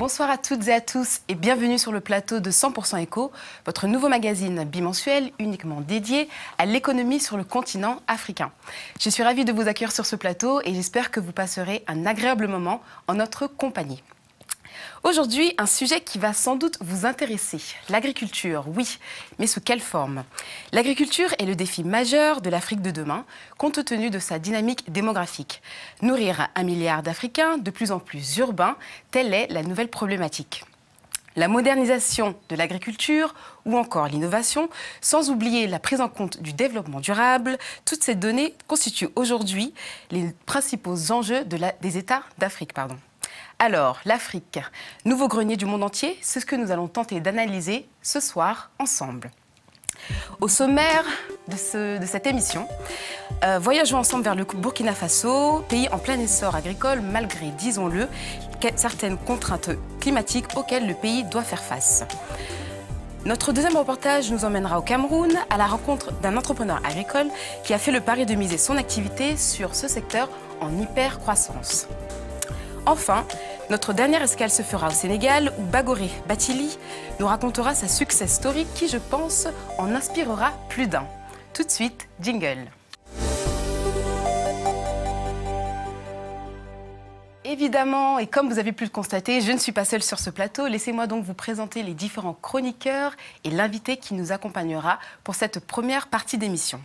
Bonsoir à toutes et à tous et bienvenue sur le plateau de 100% Éco, votre nouveau magazine bimensuel uniquement dédié à l'économie sur le continent africain. Je suis ravie de vous accueillir sur ce plateau et j'espère que vous passerez un agréable moment en notre compagnie. Aujourd'hui, un sujet qui va sans doute vous intéresser. L'agriculture, oui, mais sous quelle forme? L'agriculture est le défi majeur de l'Afrique de demain, compte tenu de sa dynamique démographique. Nourrir 1 milliard d'Africains de plus en plus urbains, telle est la nouvelle problématique. La modernisation de l'agriculture ou encore l'innovation, sans oublier la prise en compte du développement durable, toutes ces données constituent aujourd'hui les principaux enjeux des États d'Afrique. Alors, l'Afrique, nouveau grenier du monde entier, c'est ce que nous allons tenter d'analyser ce soir ensemble. Au sommaire de cette émission, voyageons ensemble vers le Burkina Faso, pays en plein essor agricole, malgré, disons-le, certaines contraintes climatiques auxquelles le pays doit faire face. Notre deuxième reportage nous emmènera au Cameroun à la rencontre d'un entrepreneur agricole qui a fait le pari de miser son activité sur ce secteur en hyper-croissance. Enfin, notre dernière escale se fera au Sénégal où Bagoré Bathily nous racontera sa success story qui, je pense, en inspirera plus d'un. Tout de suite, jingle. Évidemment, et comme vous avez pu le constater, je ne suis pas seule sur ce plateau. Laissez-moi donc vous présenter les différents chroniqueurs et l'invité qui nous accompagnera pour cette première partie d'émission.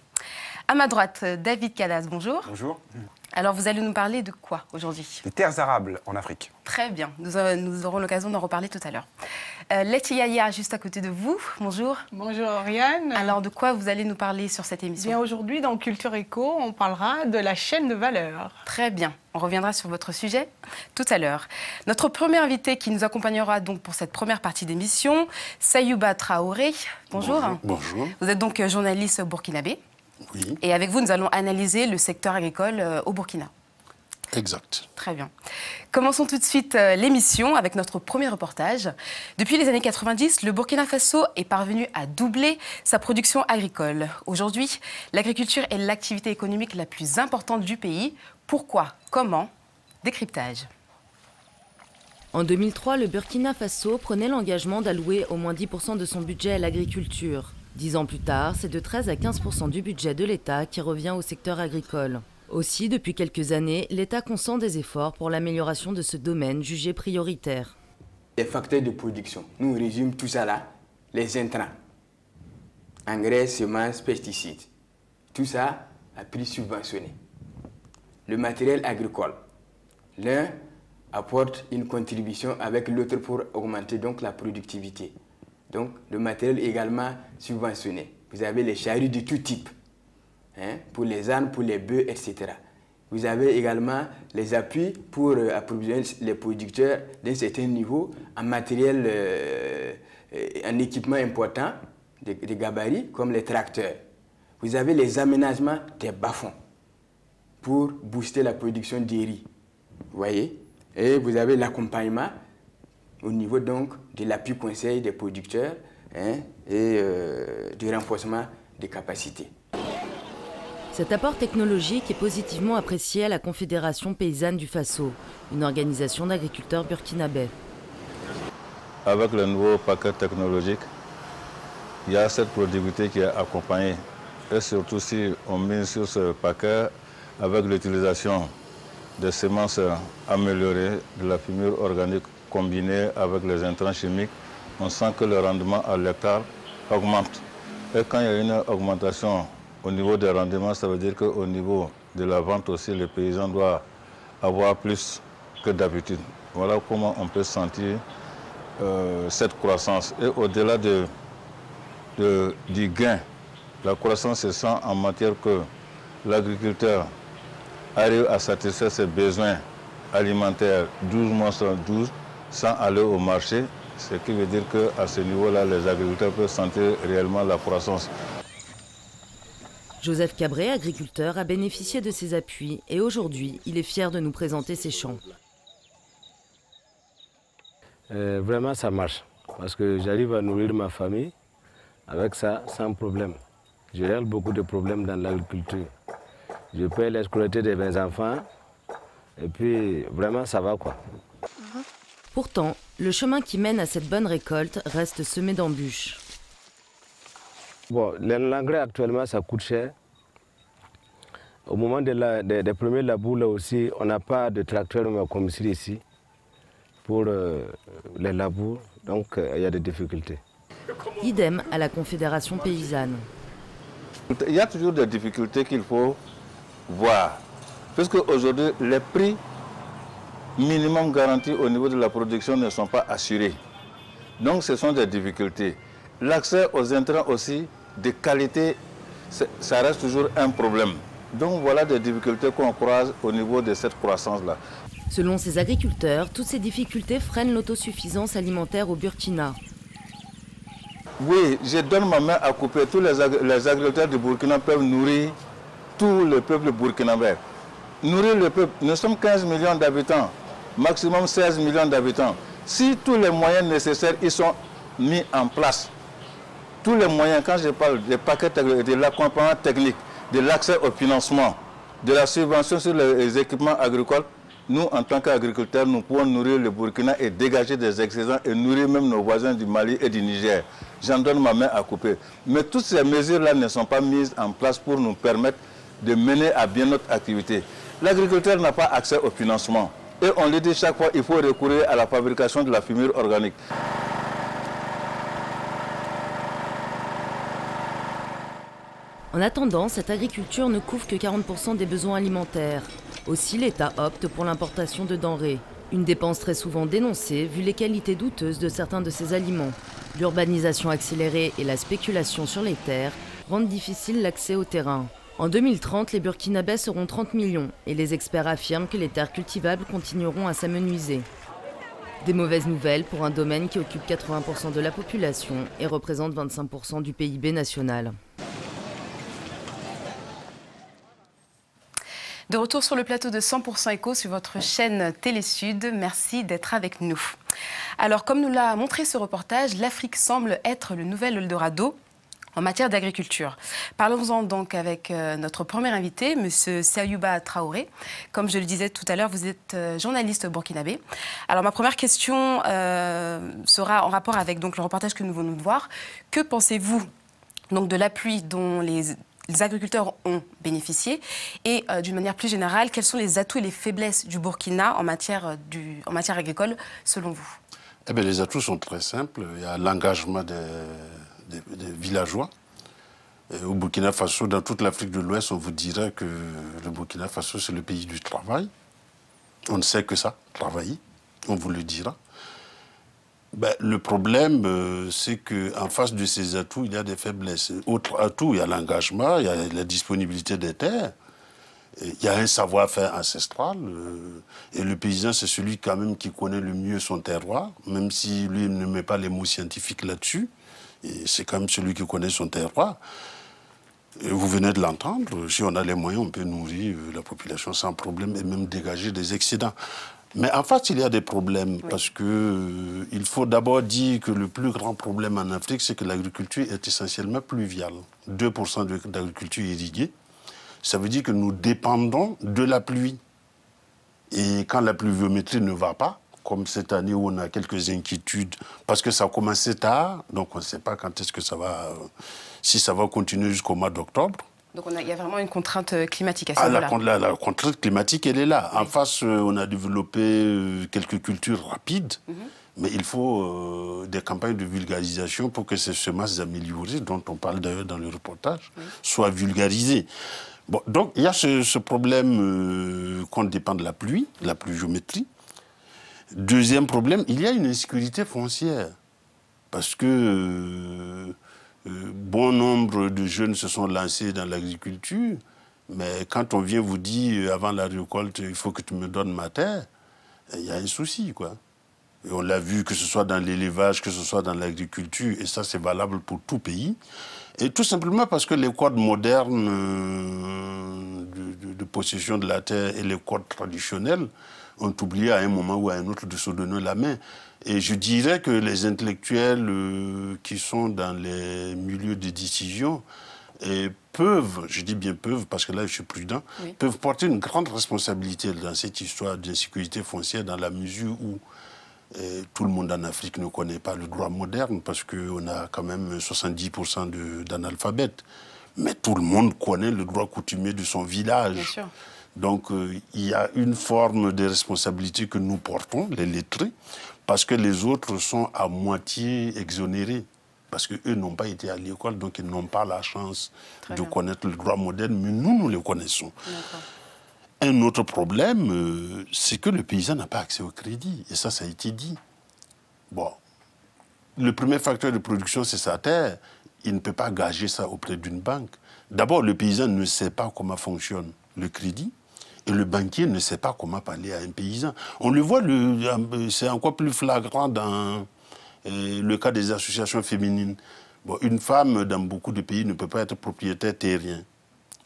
À ma droite, David Cadas, bonjour. Bonjour. Alors, vous allez nous parler de quoi aujourd'hui? Les terres arables en Afrique. Très bien, nous aurons l'occasion d'en reparler tout à l'heure. Letty Yaya, juste à côté de vous, bonjour. Bonjour Oriane. Alors, de quoi vous allez nous parler sur cette émission? Bien, aujourd'hui, dans Culture Éco, on parlera de la chaîne de valeur. Très bien, on reviendra sur votre sujet tout à l'heure. Notre premier invité qui nous accompagnera donc pour cette première partie d'émission, Sayouba Traoré. Bonjour. Bonjour. Vous êtes donc journaliste burkinabé. Oui. Et avec vous, nous allons analyser le secteur agricole au Burkina. Exact. Très bien. Commençons tout de suite l'émission avec notre premier reportage. Depuis les années 90, le Burkina Faso est parvenu à doubler sa production agricole. Aujourd'hui, l'agriculture est l'activité économique la plus importante du pays. Pourquoi? Comment? Décryptage. En 2003, le Burkina Faso prenait l'engagement d'allouer au moins 10% de son budget à l'agriculture. 10 ans plus tard, c'est de 13 à 15% du budget de l'État qui revient au secteur agricole. Aussi, depuis quelques années, l'État consent des efforts pour l'amélioration de ce domaine jugé prioritaire. Les facteurs de production, nous résumons tout ça là, les intrants, engrais, semences, pesticides, tout ça a prix subventionné. Le matériel agricole, l'un apporte une contribution avec l'autre pour augmenter donc la productivité. Donc, le matériel est également subventionné. Vous avez les charrues de tout type, pour les ânes, pour les bœufs, etc. Vous avez également les appuis pour approvisionner les producteurs d'un certain niveau en matériel, en équipement important, des gabarits, comme les tracteurs. Vous avez les aménagements des bas-fonds pour booster la production de riz. Vous voyez? Et vous avez l'accompagnement au niveau donc de l'appui conseil des producteurs et du renforcement des capacités. Cet apport technologique est positivement apprécié à la Confédération paysanne du Faso, une organisation d'agriculteurs burkinabés. Avec le nouveau paquet technologique, il y a cette productivité qui est accompagnée. Et surtout si on mise sur ce paquet avec l'utilisation des semences améliorées, de la fumure organique combinée avec les intrants chimiques, on sent que le rendement à l'hectare augmente. Et quand il y a une augmentation au niveau des rendements, ça veut dire qu'au niveau de la vente aussi, les paysans doivent avoir plus que d'habitude. Voilà comment on peut sentir cette croissance. Et au-delà du gain, la croissance se sent en matière que l'agriculteur arrive à satisfaire ses besoins alimentaires 12 mois sur 12 sans aller au marché, ce qui veut dire qu'à ce niveau-là, les agriculteurs peuvent sentir réellement la croissance. Joseph Cabré, agriculteur, a bénéficié de ces appuis et aujourd'hui, il est fier de nous présenter ses champs. Vraiment, ça marche parce que j'arrive à nourrir ma famille avec ça sans problème. Je règle beaucoup de problèmes dans l'agriculture. Je paie la scolarité de mes enfants et puis vraiment ça va quoi. Pourtant, le chemin qui mène à cette bonne récolte reste semé d'embûches. Bon, l'engrais actuellement, ça coûte cher. Au moment des premiers labours, là aussi, on n'a pas de tracteur comme ici pour les labours, donc il y a des difficultés. Idem à la Confédération paysanne. Il y a toujours des difficultés qu'il faut voir. Parce qu'aujourd'hui, les prix minimum garantis au niveau de la production ne sont pas assurés. Donc ce sont des difficultés. L'accès aux intrants aussi, de qualité, ça reste toujours un problème. Donc voilà des difficultés qu'on croise au niveau de cette croissance-là. Selon ces agriculteurs, toutes ces difficultés freinent l'autosuffisance alimentaire au Burkina. Oui, je donne ma main à couper. Tous les agriculteurs du Burkina peuvent nourrir tout le peuple burkinabé. Nourrir le peuple, nous sommes 15 millions d'habitants, maximum 16 millions d'habitants. Si tous les moyens nécessaires ils sont mis en place, tous les moyens, quand je parle des paquets de l'accompagnement technique, de l'accès au financement, de la subvention sur les équipements agricoles, nous, en tant qu'agriculteurs, nous pouvons nourrir le Burkina et dégager des excédents et nourrir même nos voisins du Mali et du Niger. J'en donne ma main à couper. Mais toutes ces mesures-là ne sont pas mises en place pour nous permettre de mener à bien notre activité. L'agriculteur n'a pas accès au financement. Et on le dit chaque fois, il faut recourir à la fabrication de la fumure organique. En attendant, cette agriculture ne couvre que 40% des besoins alimentaires. Aussi, l'État opte pour l'importation de denrées. Une dépense très souvent dénoncée vu les qualités douteuses de certains de ces aliments. L'urbanisation accélérée et la spéculation sur les terres rendent difficile l'accès au terrain. En 2030, les Burkinabés seront 30 millions et les experts affirment que les terres cultivables continueront à s'amenuiser. Des mauvaises nouvelles pour un domaine qui occupe 80% de la population et représente 25% du PIB national. De retour sur le plateau de 100% Éco sur votre chaîne Télésud. Merci d'être avec nous. Alors, comme nous l'a montré ce reportage, l'Afrique semble être le nouvel Eldorado en matière d'agriculture. Parlons-en donc avec notre premier invité, M. Sayouba Traoré. Comme je le disais tout à l'heure, vous êtes journaliste burkinabé. Alors, ma première question sera en rapport avec donc, le reportage que nous venons de voir. Que pensez-vous donc, de l'appui dont les agriculteurs ont bénéficié et d'une manière plus générale, quels sont les atouts et les faiblesses du Burkina en matière agricole selon vous? Eh bien, les atouts sont très simples. Il y a l'engagement des villageois. Et au Burkina Faso, dans toute l'Afrique de l'Ouest, on vous dirait que le Burkina Faso, c'est le pays du travail. On ne sait que ça, travailler, on vous le dira. Ben, le problème, c'est qu'en face de ces atouts, il y a des faiblesses. Autre atout, il y a l'engagement, il y a la disponibilité des terres, il y a un savoir-faire ancestral. Et le paysan, c'est celui quand même qui connaît le mieux son terroir, même si lui ne met pas les mots scientifiques là-dessus. C'est quand même celui qui connaît son terroir. Et vous venez de l'entendre, si on a les moyens, on peut nourrir la population sans problème et même dégager des excédents. Mais en fait, il y a des problèmes, oui. Parce que il faut d'abord dire que le plus grand problème en Afrique, c'est que l'agriculture est essentiellement pluviale. 2% d'agriculture irriguée. Ça veut dire que nous dépendons de la pluie. Et quand la pluviométrie ne va pas, comme cette année où on a quelques inquiétudes, parce que ça a commencé tard, donc on ne sait pas quand est-ce que ça va, si ça va continuer jusqu'au mois d'octobre. Donc il y a vraiment une contrainte climatique à ce moment-là. La contrainte climatique, elle est là. Oui. En face, on a développé quelques cultures rapides, mais il faut des campagnes de vulgarisation pour que ces semences améliorées, dont on parle d'ailleurs dans le reportage, soient vulgarisées. Bon, donc il y a ce problème qu'on dépend de la pluie, de la pluviométrie. Deuxième problème, il y a une insécurité foncière. Parce que bon nombre de jeunes se sont lancés dans l'agriculture, mais quand on vient vous dire, avant la récolte, il faut que tu me donnes ma terre, il y a un souci, quoi. Et on l'a vu, que ce soit dans l'élevage, que ce soit dans l'agriculture, et ça c'est valable pour tout pays. Et tout simplement parce que les codes modernes de possession de la terre et les codes traditionnels ont oublié à un moment ou à un autre de se donner la main. Et je dirais que les intellectuels qui sont dans les milieux de décision peuvent, je dis bien peuvent, parce que là je suis prudent, peuvent porter une grande responsabilité dans cette histoire d'insécurité foncière dans la mesure où Et tout le monde en Afrique ne connaît pas le droit moderne parce qu'on a quand même 70% d'analphabètes. Mais tout le monde connaît le droit coutumier de son village. Bien sûr. Donc, il y a une forme de responsabilité que nous portons, les lettrés, parce que les autres sont à moitié exonérés. Parce qu'eux n'ont pas été à l'école, donc ils n'ont pas la chance de connaître le droit moderne, mais nous le connaissons. Un autre problème, c'est que le paysan n'a pas accès au crédit. Et ça a été dit. Bon, le premier facteur de production, c'est sa terre. Il ne peut pas gager ça auprès d'une banque. D'abord, le paysan ne sait pas comment fonctionne le crédit. Et le banquier ne sait pas comment parler à un paysan. On le voit, c'est encore plus flagrant dans le cas des associations féminines. Bon, une femme, dans beaucoup de pays, ne peut pas être propriétaire terrien.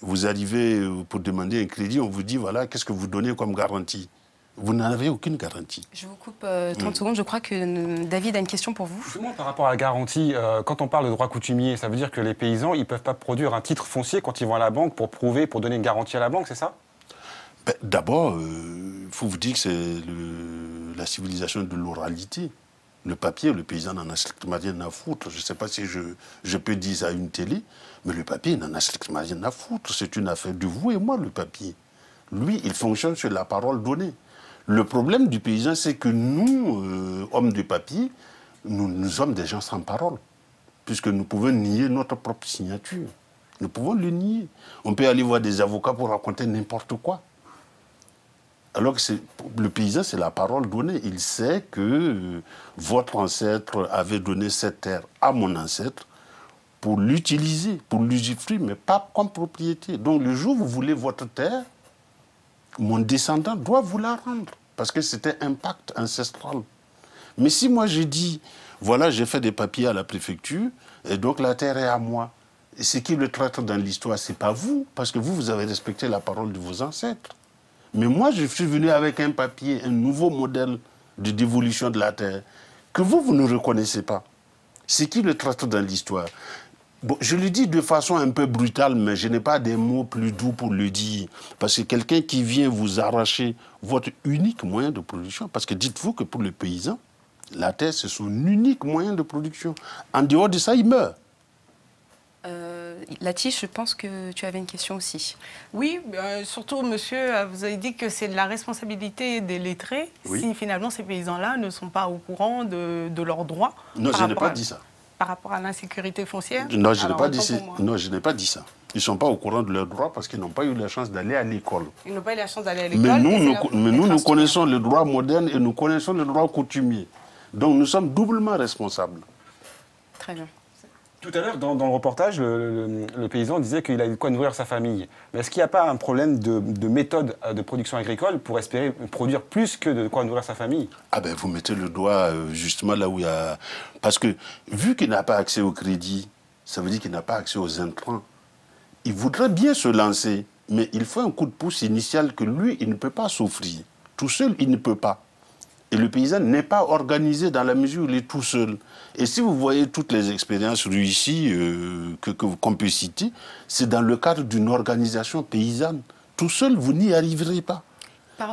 Vous arrivez pour demander un crédit, on vous dit, voilà, qu'est-ce que vous donnez comme garantie? Vous n'en avez aucune garantie. Je vous coupe 30 secondes. Je crois que David a une question pour vous. Justement, par rapport à la garantie, quand on parle de droit coutumier, ça veut dire que les paysans, ils ne peuvent pas produire un titre foncier quand ils vont à la banque pour prouver, pour donner une garantie à la banque, c'est ça? Ben, d'abord, il faut vous dire que c'est la civilisation de l'oralité. Le papier, le paysan n'en a strictement rien à foutre. Je ne sais pas si je peux dire ça à une télé, mais le papier n'en a strictement rien à foutre. C'est une affaire de vous et moi, le papier. Lui, il fonctionne sur la parole donnée. Le problème du paysan, c'est que nous, hommes de papier, nous sommes des gens sans parole, puisque nous pouvons nier notre propre signature. Nous pouvons le nier. On peut aller voir des avocats pour raconter n'importe quoi. Alors que le paysan, c'est la parole donnée. Il sait que votre ancêtre avait donné cette terre à mon ancêtre pour l'utiliser, pour l'usufruire, mais pas comme propriété. Donc le jour où vous voulez votre terre, mon descendant doit vous la rendre, parce que c'était un pacte ancestral. Mais si moi je dis, voilà, j'ai fait des papiers à la préfecture, et donc la terre est à moi, et ce qui le traite dans l'histoire, ce n'est pas vous, parce que vous avez respecté la parole de vos ancêtres. Mais moi, je suis venu avec un papier, un nouveau modèle de dévolution de la terre, que vous ne reconnaissez pas. Ce qui le traite dans l'histoire. Bon, je le dis de façon un peu brutale, mais je n'ai pas des mots plus doux pour le dire. Parce que quelqu'un qui vient vous arracher votre unique moyen de production, parce que dites-vous que pour le paysan, la terre, c'est son unique moyen de production. En dehors de ça, il meurt. Latiche, je pense que tu avais une question aussi. Oui, surtout, monsieur, vous avez dit que c'est de la responsabilité des lettrés si finalement ces paysans-là ne sont pas au courant de leurs droits. Non, je n'ai pas dit ça. Par rapport à l'insécurité foncière? Non, je n'ai pas dit ça. Non, je n'ai pas dit ça. Ils ne sont pas au courant de leurs droits parce qu'ils n'ont pas eu la chance d'aller à l'école. Ils n'ont pas eu la chance d'aller à l'école. Mais nous connaissons le droit moderne et nous connaissons le droit coutumier. Donc nous sommes doublement responsables. Très bien. Tout à l'heure, dans le reportage, le paysan disait qu'il a eu de quoi nourrir sa famille. Mais est-ce qu'il n'y a pas un problème de méthode de production agricole pour espérer produire plus que de quoi nourrir sa famille? Ah ben, vous mettez le doigt justement là où il y a... Parce que vu qu'il n'a pas accès au crédit, ça veut dire qu'il n'a pas accès aux intrants. Il voudrait bien se lancer, mais il faut un coup de pouce initial que lui, il ne peut pas s'offrir. Tout seul, il ne peut pas. Et le paysan n'est pas organisé dans la mesure où il est tout seul. Et si vous voyez toutes les expériences réussies qu'on peut citer, c'est dans le cadre d'une organisation paysanne. Tout seul, vous n'y arriverez pas.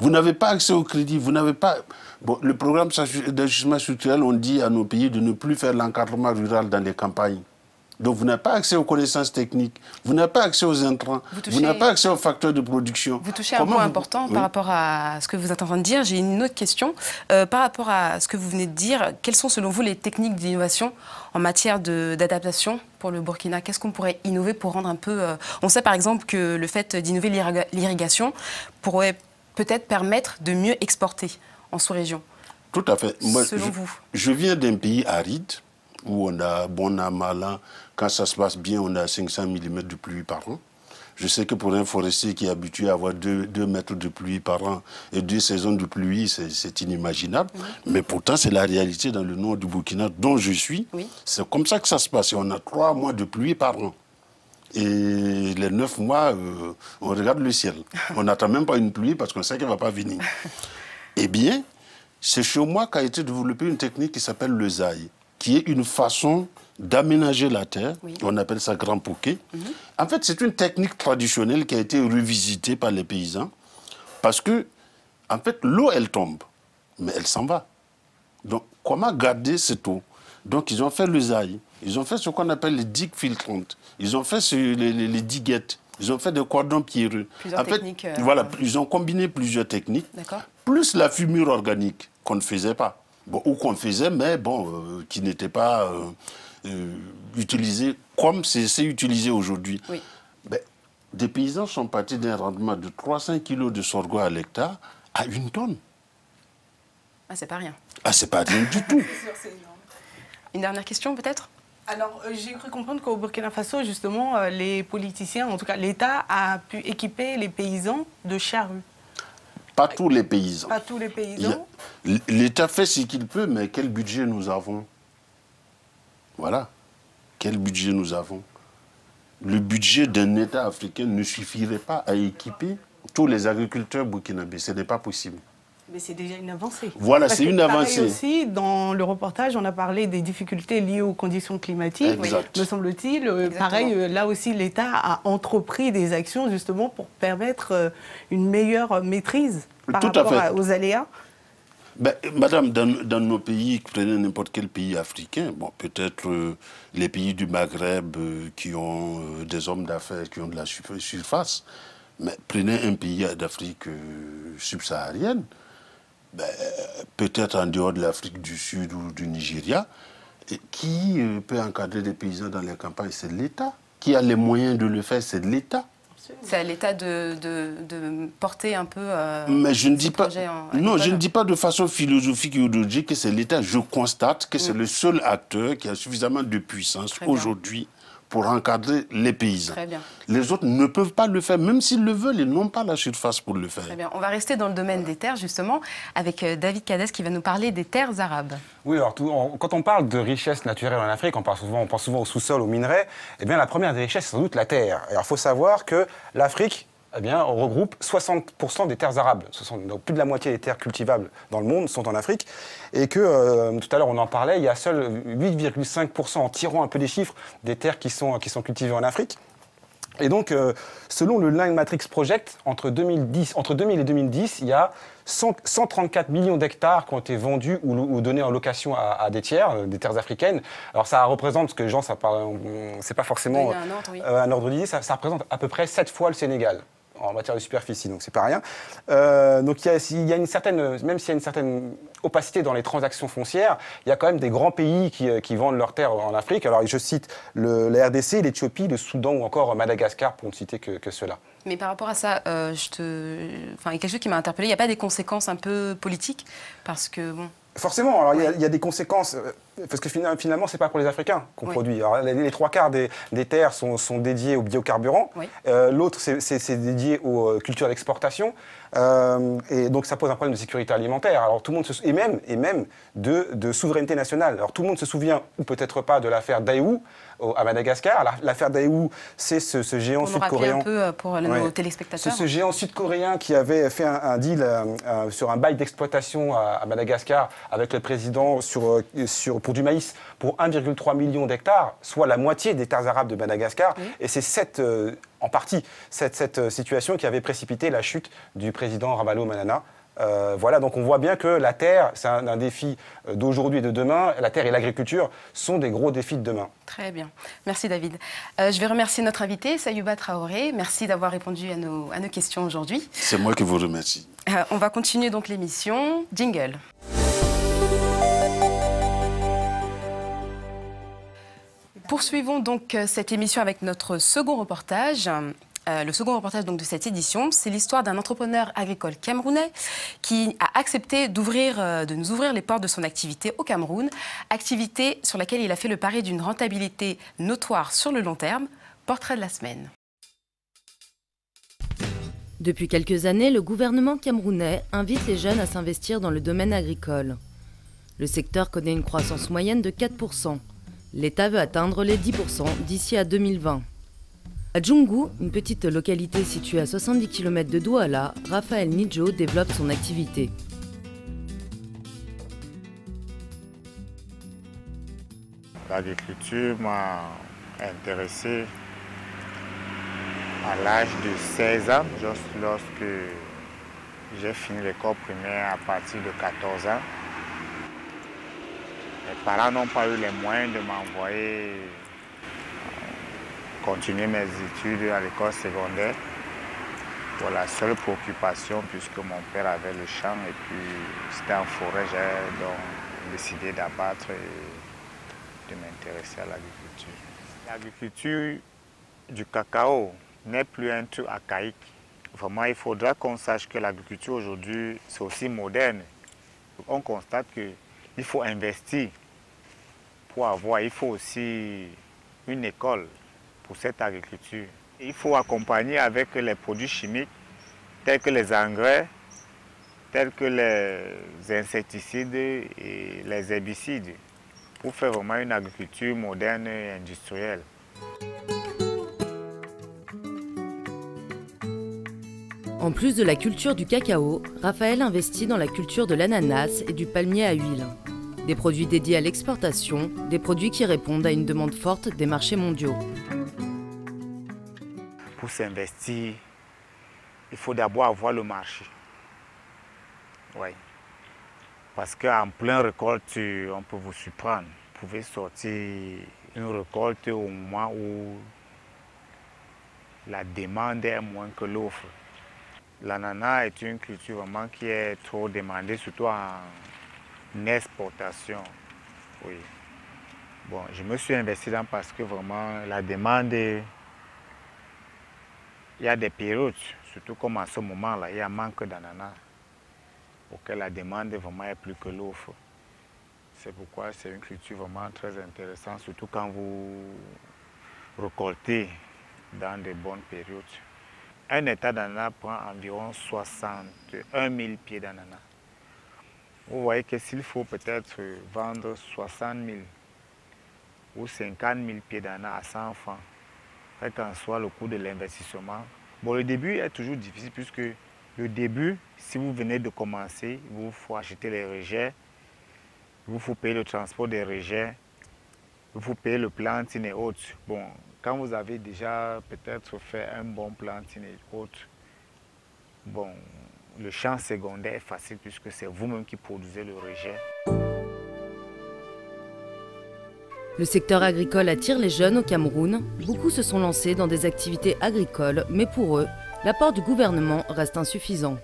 Vous n'avez pas accès au crédit, vous n'avez pas... Bon, le programme d'ajustement structurel, on dit à nos pays de ne plus faire l'encadrement rural dans les campagnes. Donc vous n'avez pas accès aux connaissances techniques, vous n'avez pas accès aux intrants, vous n'avez pas accès aux facteurs de production. Vous touchez un point important par rapport à ce que vous êtes en train de dire. J'ai une autre question. Par rapport à ce que vous venez de dire, quelles sont selon vous les techniques d'innovation en matière d'adaptation pour le Burkina? Qu'est-ce qu'on pourrait innover pour rendre un peu... On sait par exemple que le fait d'innover l'irrigation pourrait peut-être permettre de mieux exporter en sous-région. Tout à fait. Moi, selon vous. Je viens d'un pays aride où on a bon an, mal an. Quand ça se passe bien, on a 500 mm de pluie par an. Je sais que pour un forestier qui est habitué à avoir 2 mètres de pluie par an et 2 saisons de pluie, c'est inimaginable. Mais pourtant, c'est la réalité dans le nord du Burkina, dont je suis. C'est comme ça que ça se passe. Et on a 3 mois de pluie par an. Et les 9 mois, on regarde le ciel. On n'attend même pas une pluie parce qu'on sait qu'elle ne va pas venir. Eh bien, c'est chez moi qu'a été développée une technique qui s'appelle le zaï, qui est une façon d'aménager la terre. On appelle ça grand poké. En fait, c'est une technique traditionnelle qui a été revisitée par les paysans parce que, en fait, l'eau, elle tombe, mais elle s'en va. Donc, comment garder cette eau? Donc, ils ont fait le ZAI. Ils ont fait ce qu'on appelle les digues filtrantes. Ils ont fait les diguettes. Ils ont fait des cordons pierreux. Plusieurs techniques. Voilà, ils ont combiné plusieurs techniques. Plus la fumure organique qu'on ne faisait pas. Bon, ou qu'on faisait, mais bon, qui n'était pas utilisée comme c'est utilisé aujourd'hui. Oui. Ben, des paysans sont partis d'un rendement de 300 kg de sorgho à l'hectare à 1 tonne. Ah, c'est pas rien. Ah, c'est pas rien du tout. Une dernière question, peut-être? Alors, j'ai cru comprendre qu'au Burkina Faso, justement, les politiciens, en tout cas l'État, a pu équiper les paysans de charrues. Pas tous les paysans. Pas tous les paysans. L'État fait ce qu'il peut, mais quel budget nous avons? Voilà. Quel budget nous avons? Le budget d'un État africain ne suffirait pas à équiper tous les agriculteurs burkinabés. Ce n'est pas possible. Mais c'est déjà une avancée. Voilà, c'est une avancée. Aussi, dans le reportage, on a parlé des difficultés liées aux conditions climatiques. Exact. Me semble-t-il, pareil, là aussi, l'État a entrepris des actions justement pour permettre une meilleure maîtrise par rapport aux aléas. Ben, madame, dans nos pays, prenez n'importe quel pays africain, bon, peut-être les pays du Maghreb qui ont des hommes d'affaires qui ont de la surface, mais prenez un pays d'Afrique subsaharienne, ben, peut-être en dehors de l'Afrique du Sud ou du Nigeria, qui peut encadrer des paysans dans les campagnes? C'est l'État. Qui a les moyens de le faire? C'est de l'État. C'est à l'État de porter un peu mais je ne dis pas, non, je ne dis pas de façon philosophique et idéologique que c'est l'État. Je constate que c'est le seul acteur qui a suffisamment de puissance aujourd'hui pour encadrer les paysans. Très bien. Les autres ne peuvent pas le faire, même s'ils le veulent, ils n'ont pas la surface pour le faire. Très bien. On va rester dans le domaine des terres, justement, avec David Cadès qui va nous parler des terres arabes. Oui, alors quand on parle de richesse naturelle en Afrique, on pense souvent au sous-sol, aux minerais. Eh bien, la première des richesses, c'est sans doute la terre. Alors, il faut savoir que l'Afrique, eh bien, on regroupe 60% des terres arables. Donc, plus de la moitié des terres cultivables dans le monde sont en Afrique. Et que, tout à l'heure, on en parlait, il y a seul 8,5%, en tirant un peu des chiffres, des terres qui sont cultivées en Afrique. Et donc, selon le Line Matrix Project, entre 2000 et 2010, il y a 134 millions d'hectares qui ont été vendus ou donnés en location à des tiers, des terres africaines. Alors ça représente, parce que les gens, c'est pas forcément un ordre d'idée, ça représente à peu près 7 fois le Sénégal en matière de superficie, donc c'est pas rien. Donc il y a une certaine, même s'il y a une certaine opacité dans les transactions foncières, il y a quand même des grands pays qui vendent leurs terres en Afrique. Alors je cite la RDC, l'Éthiopie, le Soudan ou encore Madagascar, pour ne citer que ceux-là. Mais par rapport à ça, il y a quelque chose qui m'a interpellée. Il n'y a pas des conséquences un peu politiques? Parce que, bon... Forcément, alors il y a des conséquences, parce que finalement, ce n'est pas pour les Africains qu'on produit. Alors, les 3/4 des terres sont dédiées aux biocarburants. L'autre, c'est dédié aux cultures d'exportation. Et donc, ça pose un problème de sécurité alimentaire. Alors, tout le monde et même de souveraineté nationale. Alors, tout le monde se souvient, ou peut-être pas, de l'affaire Daewoo à Madagascar. L'affaire Daewoo, c'est ce géant sud-coréen. Pour nous rappeler un peu pour nos téléspectateurs. C'est ce géant sud-coréen qui avait fait un deal sur un bail d'exploitation à Madagascar avec le président pour du maïs pour 1,3 million d'hectares, soit la moitié des terres arabes de Madagascar. Et c'est en partie cette situation qui avait précipité la chute du président Ravalomanana. Voilà, donc on voit bien que la terre, c'est un défi d'aujourd'hui et de demain. La terre et l'agriculture sont des gros défis de demain. Très bien. Merci David. Je vais remercier notre invité, Sayouba Traoré. Merci d'avoir répondu à nos questions aujourd'hui. C'est moi qui vous remercie. On va continuer donc l'émission. Jingle. Poursuivons donc cette émission avec notre second reportage. Le second reportage donc, de cette édition, c'est l'histoire d'un entrepreneur agricole camerounais qui a accepté de nous ouvrir les portes de son activité au Cameroun, activité sur laquelle il a fait le pari d'une rentabilité notoire sur le long terme. Portrait de la semaine. Depuis quelques années, le gouvernement camerounais invite les jeunes à s'investir dans le domaine agricole. Le secteur connaît une croissance moyenne de 4%. L'État veut atteindre les 10% d'ici à 2020. À Djoungou, une petite localité située à 70 km de Douala, Raphaël Nidjo développe son activité. L'agriculture m'a intéressé à l'âge de 16 ans, juste lorsque j'ai fini l'école primaire à partir de 14 ans. parents n'ont pas eu les moyens de m'envoyer continuer mes études à l'école secondaire. Pour la seule préoccupation, puisque mon père avait le champ et puis c'était en forêt, j'ai donc décidé d'abattre et de m'intéresser à l'agriculture. L'agriculture du cacao n'est plus un truc archaïque. Vraiment, il faudra qu'on sache que l'agriculture aujourd'hui, c'est aussi moderne. On constate qu'il faut investir pour avoir, il faut aussi une école pour cette agriculture. Il faut accompagner avec les produits chimiques tels que les engrais, tels que les insecticides et les herbicides pour faire vraiment une agriculture moderne et industrielle. En plus de la culture du cacao, Raphaël investit dans la culture de l'ananas et du palmier à huile. Des produits dédiés à l'exportation, des produits qui répondent à une demande forte des marchés mondiaux. Pour s'investir, il faut d'abord avoir le marché. Oui. Parce qu'en pleine récolte, on peut vous surprendre. Vous pouvez sortir une récolte au moment où la demande est moins que l'offre. L'ananas est une culture vraiment qui est trop demandée, surtout en exportation. Oui. Bon, je me suis investi dedans parce que vraiment la demande est... Il y a des périodes, surtout comme en ce moment-là, il y a un manque d'ananas, auquel la demande vraiment est plus que l'offre. C'est pourquoi c'est une culture vraiment très intéressante, surtout quand vous récoltez dans de bonnes périodes. Un hectare d'ananas prend environ 61 000 pieds d'ananas. Vous voyez que s'il faut peut-être vendre 60 000 ou 50 000 pieds d'ananas à 100 francs, quel qu'en soit le coût de l'investissement. Bon, le début est toujours difficile puisque le début, si vous venez de commencer, il vous faut acheter les rejets, il vous faut payer le transport des rejets, il faut payer le planting et autres. Bon, quand vous avez déjà peut-être fait un bon planting et autres, bon, le champ secondaire est facile puisque c'est vous-même qui produisez le rejet. Le secteur agricole attire les jeunes au Cameroun. Beaucoup se sont lancés dans des activités agricoles, mais pour eux, l'apport du gouvernement reste insuffisant.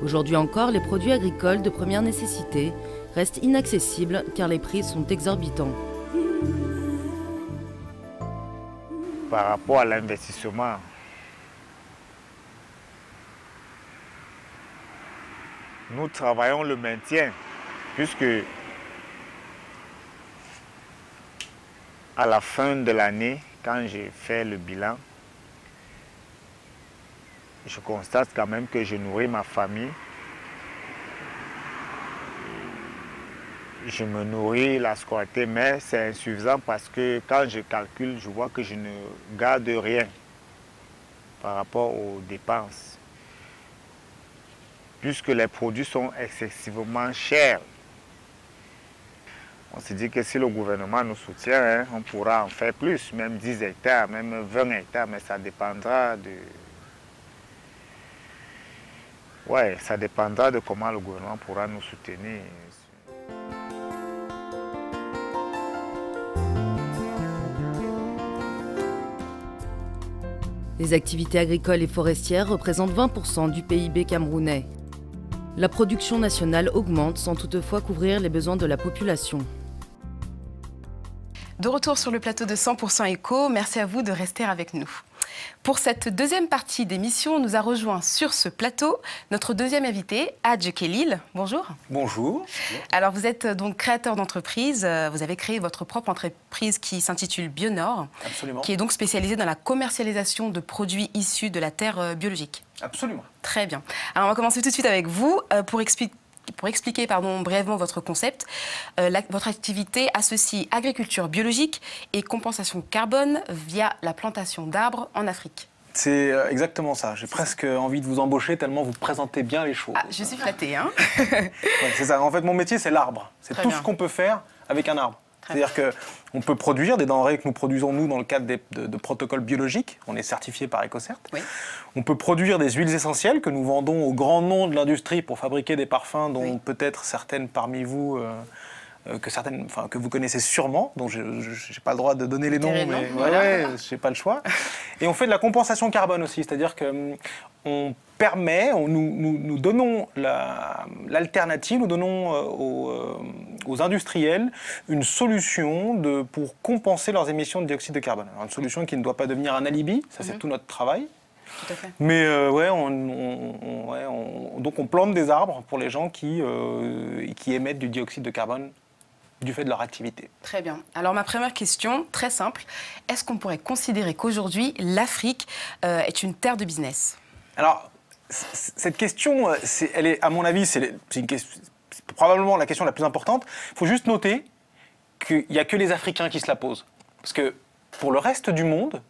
Aujourd'hui encore, les produits agricoles de première nécessité restent inaccessibles car les prix sont exorbitants. Par rapport à l'investissement, nous travaillons le maintien, puisque à la fin de l'année, quand j'ai fait le bilan, je constate quand même que je nourris ma famille. Je me nourris la scolarité, mais c'est insuffisant parce que quand je calcule, je vois que je ne garde rien par rapport aux dépenses. Puisque les produits sont excessivement chers. On se dit que si le gouvernement nous soutient, hein, on pourra en faire plus, même 10 hectares, même 20 hectares, mais ça dépendra de... Ouais, ça dépendra de comment le gouvernement pourra nous soutenir. Les activités agricoles et forestières représentent 20% du PIB camerounais. La production nationale augmente sans toutefois couvrir les besoins de la population. De retour sur le plateau de 100% Éco, merci à vous de rester avec nous. Pour cette deuxième partie d'émission, nous a rejoint sur ce plateau notre deuxième invité, Hadj Khelil. Bonjour. Bonjour. Alors vous êtes donc créateur d'entreprise, vous avez créé votre propre entreprise qui s'intitule Bionor. Absolument. Qui est donc spécialisée dans la commercialisation de produits issus de la terre biologique. Absolument. Très bien. Alors on va commencer tout de suite avec vous pour expliquer brièvement votre concept. Votre activité associe agriculture biologique et compensation carbone via la plantation d'arbres en Afrique. C'est exactement ça. J'ai presque envie de vous embaucher tellement vous présentez bien les choses. Ah, je suis flattée, hein. Ouais, c'est ça. En fait, mon métier, c'est l'arbre. C'est tout ce qu'on peut faire avec un arbre. C'est-à-dire qu'on peut produire des denrées que nous produisons, nous, dans le cadre de protocoles biologiques. On est certifié par EcoCert. Oui. On peut produire des huiles essentielles que nous vendons au grand nom de l'industrie pour fabriquer des parfums dont peut-être certaines parmi vous que vous connaissez sûrement, dont je n'ai pas le droit de donner les noms, mais je n'ai pas le choix. Et on fait de la compensation carbone aussi, c'est-à-dire qu'on permet, nous donnons l'alternative, nous donnons aux industriels une solution pour compenser leurs émissions de dioxyde de carbone. Alors, une solution qui ne doit pas devenir un alibi, ça c'est tout notre travail. Tout à fait. Mais donc on plante des arbres pour les gens qui émettent du dioxyde de carbone du fait de leur activité. Très bien. Alors ma première question, très simple, est-ce qu'on pourrait considérer qu'aujourd'hui l'Afrique est une terre de business? Alors cette question, elle est, à mon avis, c'est probablement la question la plus importante. Il faut juste noter qu'il n'y a que les Africains qui se la posent. Parce que pour le reste du monde,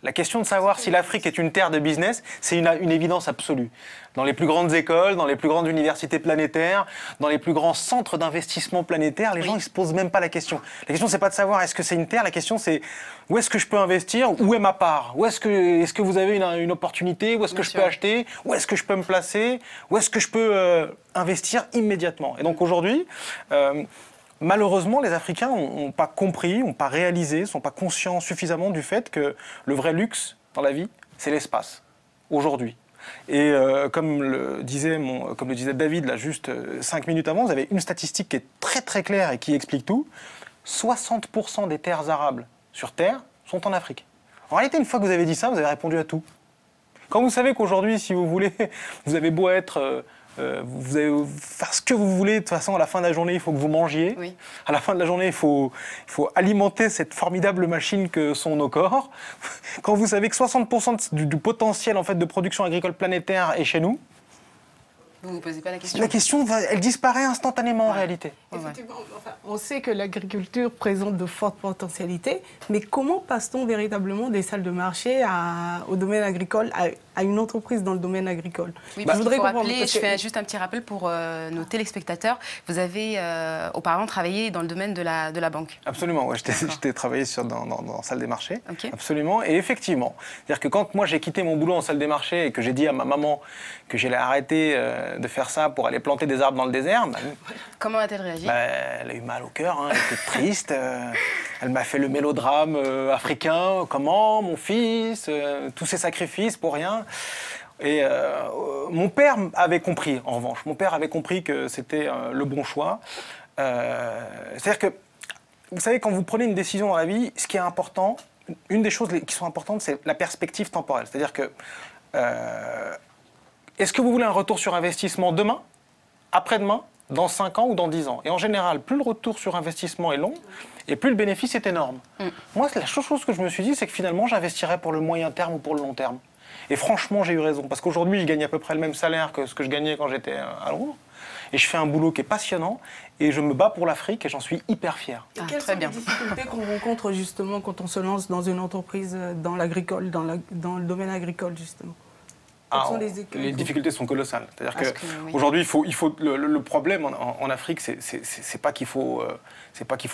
la question de savoir si l'Afrique est une terre de business, c'est une évidence absolue. Dans les plus grandes écoles, dans les plus grandes universités planétaires, dans les plus grands centres d'investissement planétaires, les gens ne se posent même pas la question. La question, c'est pas de savoir est-ce que c'est une terre, la question c'est où est-ce que je peux investir, où est ma part, est-ce que vous avez une opportunité, où est-ce que je peux acheter, où est-ce que je peux me placer, où est-ce que je peux investir immédiatement. Et donc aujourd'hui, malheureusement, les Africains n'ont pas compris, n'ont pas réalisé, ne sont pas conscients suffisamment du fait que le vrai luxe dans la vie, c'est l'espace, aujourd'hui. Et comme le disait David, là, juste 5 minutes avant, vous avez une statistique qui est très très claire et qui explique tout. 60% des terres arables sur Terre sont en Afrique. En réalité, une fois que vous avez dit ça, vous avez répondu à tout. Quand vous savez qu'aujourd'hui, si vous voulez, vous avez beau être... vous allez faire ce que vous voulez, de toute façon, à la fin de la journée, il faut que vous mangiez. Oui. À la fin de la journée, il faut alimenter cette formidable machine que sont nos corps. Quand vous savez que 60% du potentiel en fait, de production agricole planétaire est chez nous, vous ne vous posez pas la question. La question, elle disparaît instantanément en réalité. Effectivement, enfin, on sait que l'agriculture présente de fortes potentialités, mais comment passe-t-on véritablement des salles de marché au domaine agricole, à une entreprise dans le domaine agricole? Oui, je voudrais rappeler, je fais juste un petit rappel pour nos téléspectateurs. Vous avez auparavant travaillé dans le domaine de la banque. Absolument, ouais, j'étais travaillé dans salle des marchés. Okay. Absolument, et effectivement. C'est-à-dire que quand moi j'ai quitté mon boulot en salle des marchés et que j'ai dit à ma maman que j'allais arrêter de faire ça pour aller planter des arbres dans le désert... Comment a-t-elle réagi? Elle a eu mal au cœur, hein, elle était triste. Elle m'a fait le mélodrame africain. Comment, mon fils, tous ces sacrifices pour rien. Et mon père avait compris, en revanche. Mon père avait compris que c'était le bon choix. C'est-à-dire que, vous savez, quand vous prenez une décision dans la vie, ce qui est important, une des choses qui sont importantes, c'est la perspective temporelle. C'est-à-dire que, est-ce que vous voulez un retour sur investissement demain, après-demain, dans 5 ans ou dans 10 ans? Et en général, plus le retour sur investissement est long, et plus le bénéfice est énorme. Moi, la chose que je me suis dit, c'est que finalement, j'investirais pour le moyen terme ou pour le long terme. Et franchement, j'ai eu raison. Parce qu'aujourd'hui, je gagne à peu près le même salaire que ce que je gagnais quand j'étais à Londres. Et je fais un boulot qui est passionnant. Et je me bats pour l'Afrique et j'en suis hyper fier. Et quelles sont les difficultés qu'on rencontre justement quand on se lance dans une entreprise dans l'agricole, dans le domaine agricole justement? Les difficultés sont colossales. C'est-à-dire qu'aujourd'hui, le problème en Afrique, c'est pas qu'il faut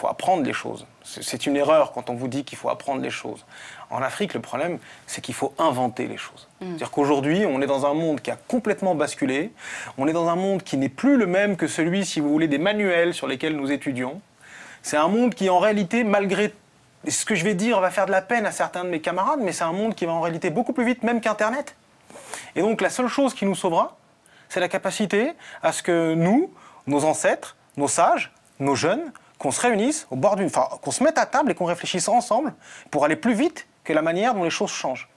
apprendre les choses. C'est une erreur quand on vous dit qu'il faut apprendre les choses. En Afrique, le problème, c'est qu'il faut inventer les choses. C'est-à-dire qu'aujourd'hui, on est dans un monde qui a complètement basculé. On est dans un monde qui n'est plus le même que celui, si vous voulez, des manuels sur lesquels nous étudions. C'est un monde qui, en réalité, malgré ce que je vais dire, va faire de la peine à certains de mes camarades, mais c'est un monde qui va en réalité beaucoup plus vite, même qu'Internet. Et donc la seule chose qui nous sauvera, c'est la capacité à ce que nous, nos ancêtres, nos sages, nos jeunes, qu'on se réunisse au bord qu'on se mette à table et qu'on réfléchisse ensemble pour aller plus vite que la manière dont les choses changent.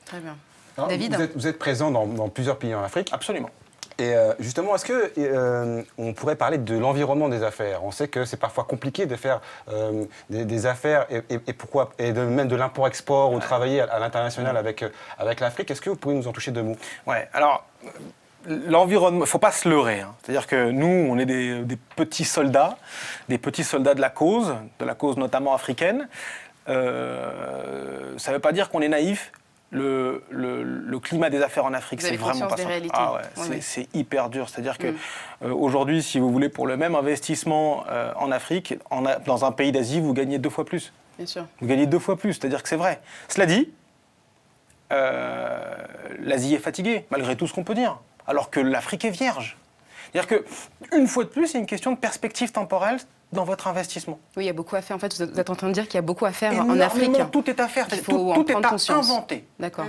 Très bien. Alors, David, vous êtes présent dans plusieurs pays en Afrique. Absolument. Et justement, est-ce qu'on pourrait parler de l'environnement des affaires? On sait que c'est parfois compliqué de faire des affaires et même de l'import-export ou travailler à l'international avec l'Afrique. Est-ce que vous pouvez nous en toucher 2 mots? Ouais, alors, l'environnement, il ne faut pas se leurrer. Hein. C'est-à-dire que nous, on est des petits soldats de la cause notamment africaine. Ça ne veut pas dire qu'on est naïf. Le climat des affaires en Afrique, c'est vraiment pas simple. Ah ouais, c'est hyper dur. C'est-à-dire que aujourd'hui, si vous voulez, pour le même investissement en Afrique, dans un pays d'Asie, vous gagnez 2 fois plus. Bien sûr. Vous gagnez 2 fois plus, c'est-à-dire que c'est vrai. Cela dit, l'Asie est fatiguée, malgré tout ce qu'on peut dire, alors que l'Afrique est vierge. C'est-à-dire qu'une fois de plus, c'est une question de perspective temporelle dans votre investissement. Oui, il y a beaucoup à faire. En fait, vous êtes en train de dire qu'il y a beaucoup à faire en Afrique. Tout est à faire, tout est à inventer. D'accord.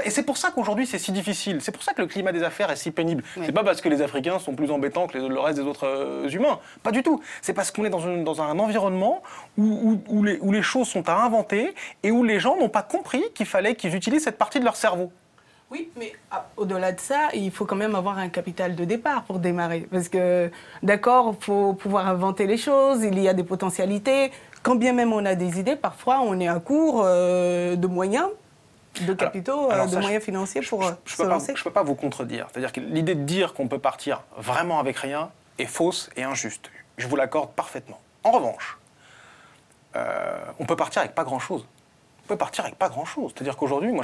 Et c'est pour ça qu'aujourd'hui, c'est si difficile. C'est pour ça que le climat des affaires est si pénible. C'est pas parce que les Africains sont plus embêtants que le reste des autres humains. Pas du tout. C'est parce qu'on est dans un environnement où les choses sont à inventer et où les gens n'ont pas compris qu'il fallait qu'ils utilisent cette partie de leur cerveau. Oui, mais au-delà de ça, il faut quand même avoir un capital de départ pour démarrer. Parce que, d'accord, il faut pouvoir inventer les choses, il y a des potentialités. Quand bien même on a des idées, parfois on est à court de moyens, de capitaux, de moyens financiers pour se lancer. Je ne peux pas vous contredire. C'est-à-dire que l'idée de dire qu'on peut partir vraiment avec rien est fausse et injuste. Je vous l'accorde parfaitement. En revanche, on peut partir avec pas grand-chose. On peut partir avec pas grand-chose. C'est-à-dire qu'aujourd'hui, moi,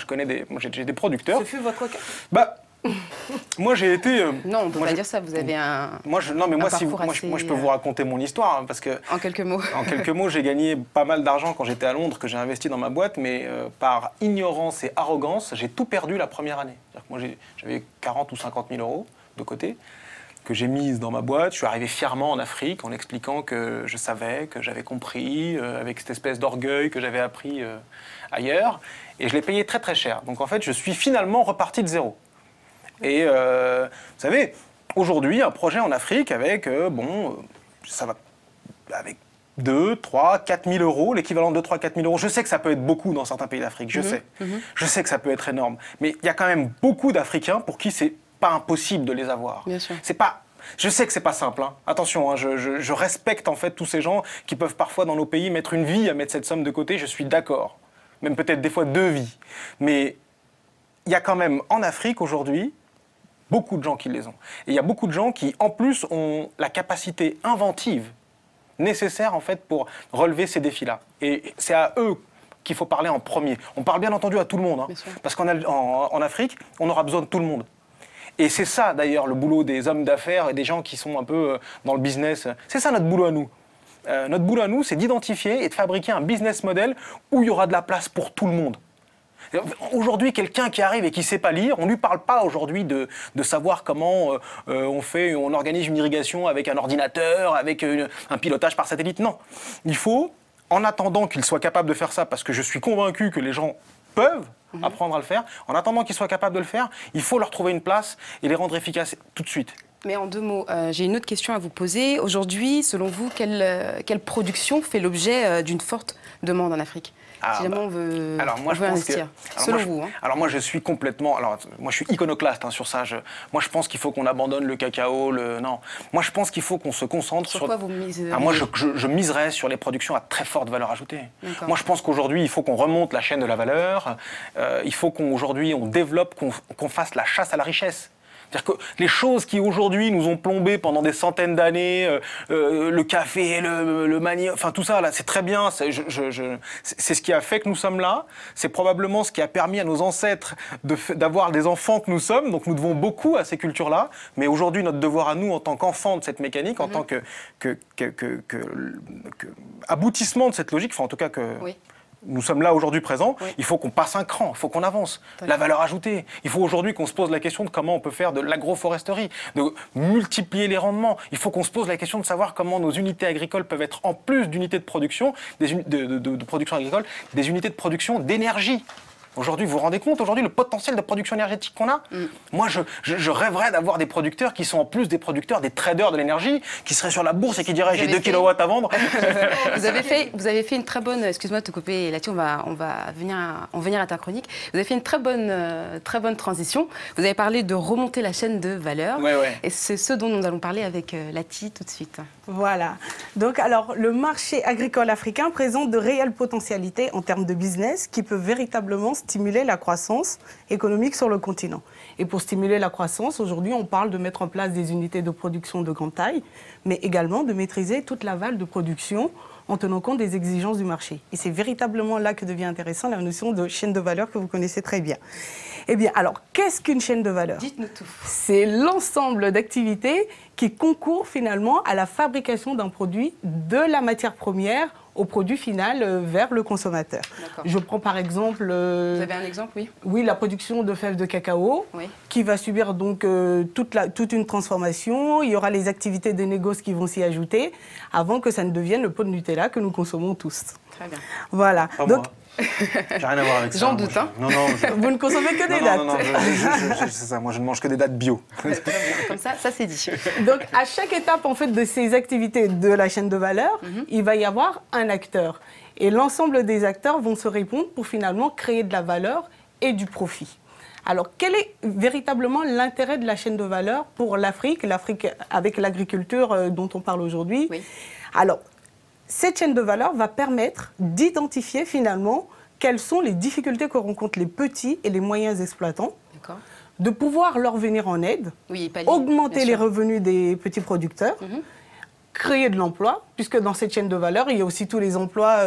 j'ai des producteurs. Ce fut votre cas. Moi, j'ai été. Non, on ne peut pas dire ça. Vous avez un. Moi, je peux vous raconter mon histoire, hein, parce que. En quelques mots. En quelques mots, j'ai gagné pas mal d'argent quand j'étais à Londres, que j'ai investi dans ma boîte, mais par ignorance et arrogance, j'ai tout perdu la première année. C'est-à-dire que moi, j'avais 40 ou 50 000 euros de côté, que j'ai mise dans ma boîte. Je suis arrivé fièrement en Afrique en expliquant que je savais, que j'avais compris, avec cette espèce d'orgueil que j'avais appris ailleurs. Et je l'ai payé très très cher. Donc en fait, je suis finalement reparti de zéro. Et vous savez, aujourd'hui, un projet en Afrique avec, ça va avec 2, 3, 4 000 euros, l'équivalent de 2, 3, 4 000 euros. Je sais que ça peut être beaucoup dans certains pays d'Afrique, je sais. Je sais que ça peut être énorme. Mais il y a quand même beaucoup d'Africains pour qui c'est pas impossible de les avoir. Bien sûr. Je sais que c'est pas simple. Hein. Attention, hein, je respecte en fait tous ces gens qui peuvent parfois dans nos pays mettre une vie à mettre cette somme de côté. Je suis d'accord. Même peut-être des fois 2 vies. Mais il y a quand même en Afrique aujourd'hui beaucoup de gens qui les ont. Et il y a beaucoup de gens qui en plus ont la capacité inventive nécessaire en fait pour relever ces défis-là. Et c'est à eux qu'il faut parler en premier. On parle bien entendu à tout le monde. Hein, parce qu'en Afrique, on aura besoin de tout le monde. Et c'est ça, d'ailleurs, le boulot des hommes d'affaires et des gens qui sont un peu dans le business. C'est ça notre boulot à nous. Notre boulot à nous, c'est d'identifier et de fabriquer un business model où il y aura de la place pour tout le monde. Aujourd'hui, quelqu'un qui arrive et qui ne sait pas lire, on ne lui parle pas aujourd'hui de savoir comment on organise une irrigation avec un ordinateur, avec un pilotage par satellite. Non. Il faut, en attendant qu'il soit capable de faire ça, parce que je suis convaincu que les gens peuvent apprendre à le faire, en attendant qu'ils soient capables de le faire, il faut leur trouver une place et les rendre efficaces tout de suite. Mais en 2 mots, j'ai une autre question à vous poser. Aujourd'hui, selon vous, quelle production fait l'objet d'une forte demande en Afrique ? Si jamais on veut, investir, selon vous. Hein. Alors moi, je suis complètement... moi, je suis iconoclaste sur ça. Moi, je pense qu'il faut qu'on abandonne le cacao, Non. Moi, je pense qu'il faut qu'on se concentre sur... Quoi vous misez moi, je miserais sur les productions à très forte valeur ajoutée. Moi, je pense qu'aujourd'hui, il faut qu'on remonte la chaîne de la valeur. Il faut qu'aujourd'hui, on développe, qu'on fasse la chasse à la richesse. C'est-à-dire que les choses qui aujourd'hui nous ont plombés pendant des centaines d'années, le café, le manioc, enfin tout ça, là, c'est très bien, c'est ce qui a fait que nous sommes là, c'est probablement ce qui a permis à nos ancêtres d'avoir des enfants que nous sommes, donc nous devons beaucoup à ces cultures-là, mais aujourd'hui notre devoir à nous en tant qu'enfants de cette mécanique, en tant que aboutissement de cette logique, enfin en tout cas que... Oui. Nous sommes là aujourd'hui présents, il faut qu'on passe un cran, il faut qu'on avance. La valeur ajoutée. Il faut aujourd'hui qu'on se pose la question de comment on peut faire de l'agroforesterie, de multiplier les rendements. Il faut qu'on se pose la question de savoir comment nos unités agricoles peuvent être, en plus d'unités de production, de production agricole, des unités de production d'énergie. Aujourd'hui, vous vous rendez compte, aujourd'hui, le potentiel de production énergétique qu'on a Moi, je rêverais d'avoir des producteurs qui sont en plus des producteurs, des traders de l'énergie, qui seraient sur la bourse et qui diraient « j'ai 2 kilowatts à vendre ». Vous avez fait une très bonne... Excuse-moi de te couper, là-dessus, on va venir à ta chronique. Vous avez fait une très bonne transition. Vous avez parlé de remonter la chaîne de valeur. Et c'est ce dont nous allons parler avec Lati tout de suite. Voilà. Donc, alors, le marché agricole africain présente de réelles potentialités en termes de business qui peuvent véritablement stimuler la croissance économique sur le continent. Et pour stimuler la croissance, aujourd'hui, on parle de mettre en place des unités de production de grande taille, mais également de maîtriser toute l'aval de production en tenant compte des exigences du marché. Et c'est véritablement là que devient intéressant la notion de chaîne de valeur que vous connaissez très bien. Eh bien, alors, qu'est-ce qu'une chaîne de valeur ? Dites-nous tout. C'est l'ensemble d'activités qui concourent finalement à la fabrication d'un produit de la matière première au produit final vers le consommateur. Je prends par exemple... Vous avez un exemple, oui? Oui, la production de fèves de cacao, qui va subir donc toute une transformation. Il y aura les activités de négoce qui vont s'y ajouter avant que ça ne devienne le pot de Nutella que nous consommons tous. Très bien. Voilà. Pas donc, moi. J'ai rien à voir avec ça. J'en doute, hein. Non, non. Vous ne consommez que des dattes. Non, c'est ça. Moi, je ne mange que des dattes bio. Comme ça c'est dit. Donc, à chaque étape en fait, de ces activités de la chaîne de valeur, il va y avoir un acteur. Et l'ensemble des acteurs vont se répondre pour finalement créer de la valeur et du profit. Alors, quel est véritablement l'intérêt de la chaîne de valeur pour l'Afrique avec l'agriculture dont on parle aujourd'hui? Alors, cette chaîne de valeur va permettre d'identifier finalement quelles sont les difficultés que rencontrent les petits et les moyens exploitants, de pouvoir leur venir en aide, augmenter les revenus des petits producteurs, créer de l'emploi, puisque dans cette chaîne de valeur, il y a aussi tous les emplois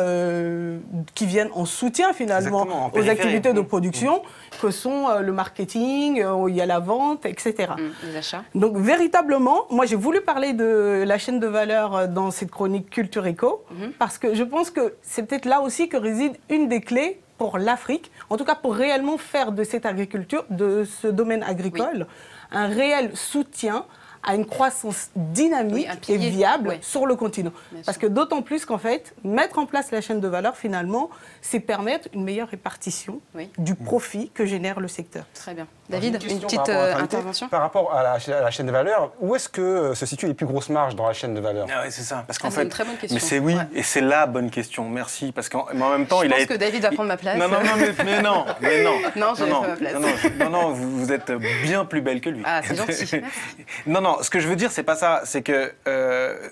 qui viennent en soutien finalement aux activités de production, que sont le marketing, il y a la vente, etc. Les achats. Donc véritablement, moi j'ai voulu parler de la chaîne de valeur dans cette chronique Culture Éco, parce que je pense que c'est peut-être là aussi que réside une des clés pour l'Afrique, en tout cas pour réellement faire de cette agriculture, de ce domaine agricole, un réel soutien à une croissance dynamique et viable sur le continent. Parce que d'autant plus qu'en fait, mettre en place la chaîne de valeur, finalement, c'est permettre une meilleure répartition du profit que génère le secteur. Très bien. David, une petite intervention? Par rapport à la chaîne de valeur, où est-ce que se situent les plus grosses marges dans la chaîne de valeur? Ah oui, c'est ça. Parce qu'en c'est une très bonne question. Mais c'est et c'est la bonne question. Merci. Parce qu'en même temps, je pense que David va prendre ma place. Non, non. Non, je vais prendre ma place. Non, vous êtes bien plus belle que lui. Ah, c'est gentil. Merci. Non, ce que je veux dire, c'est pas ça. C'est que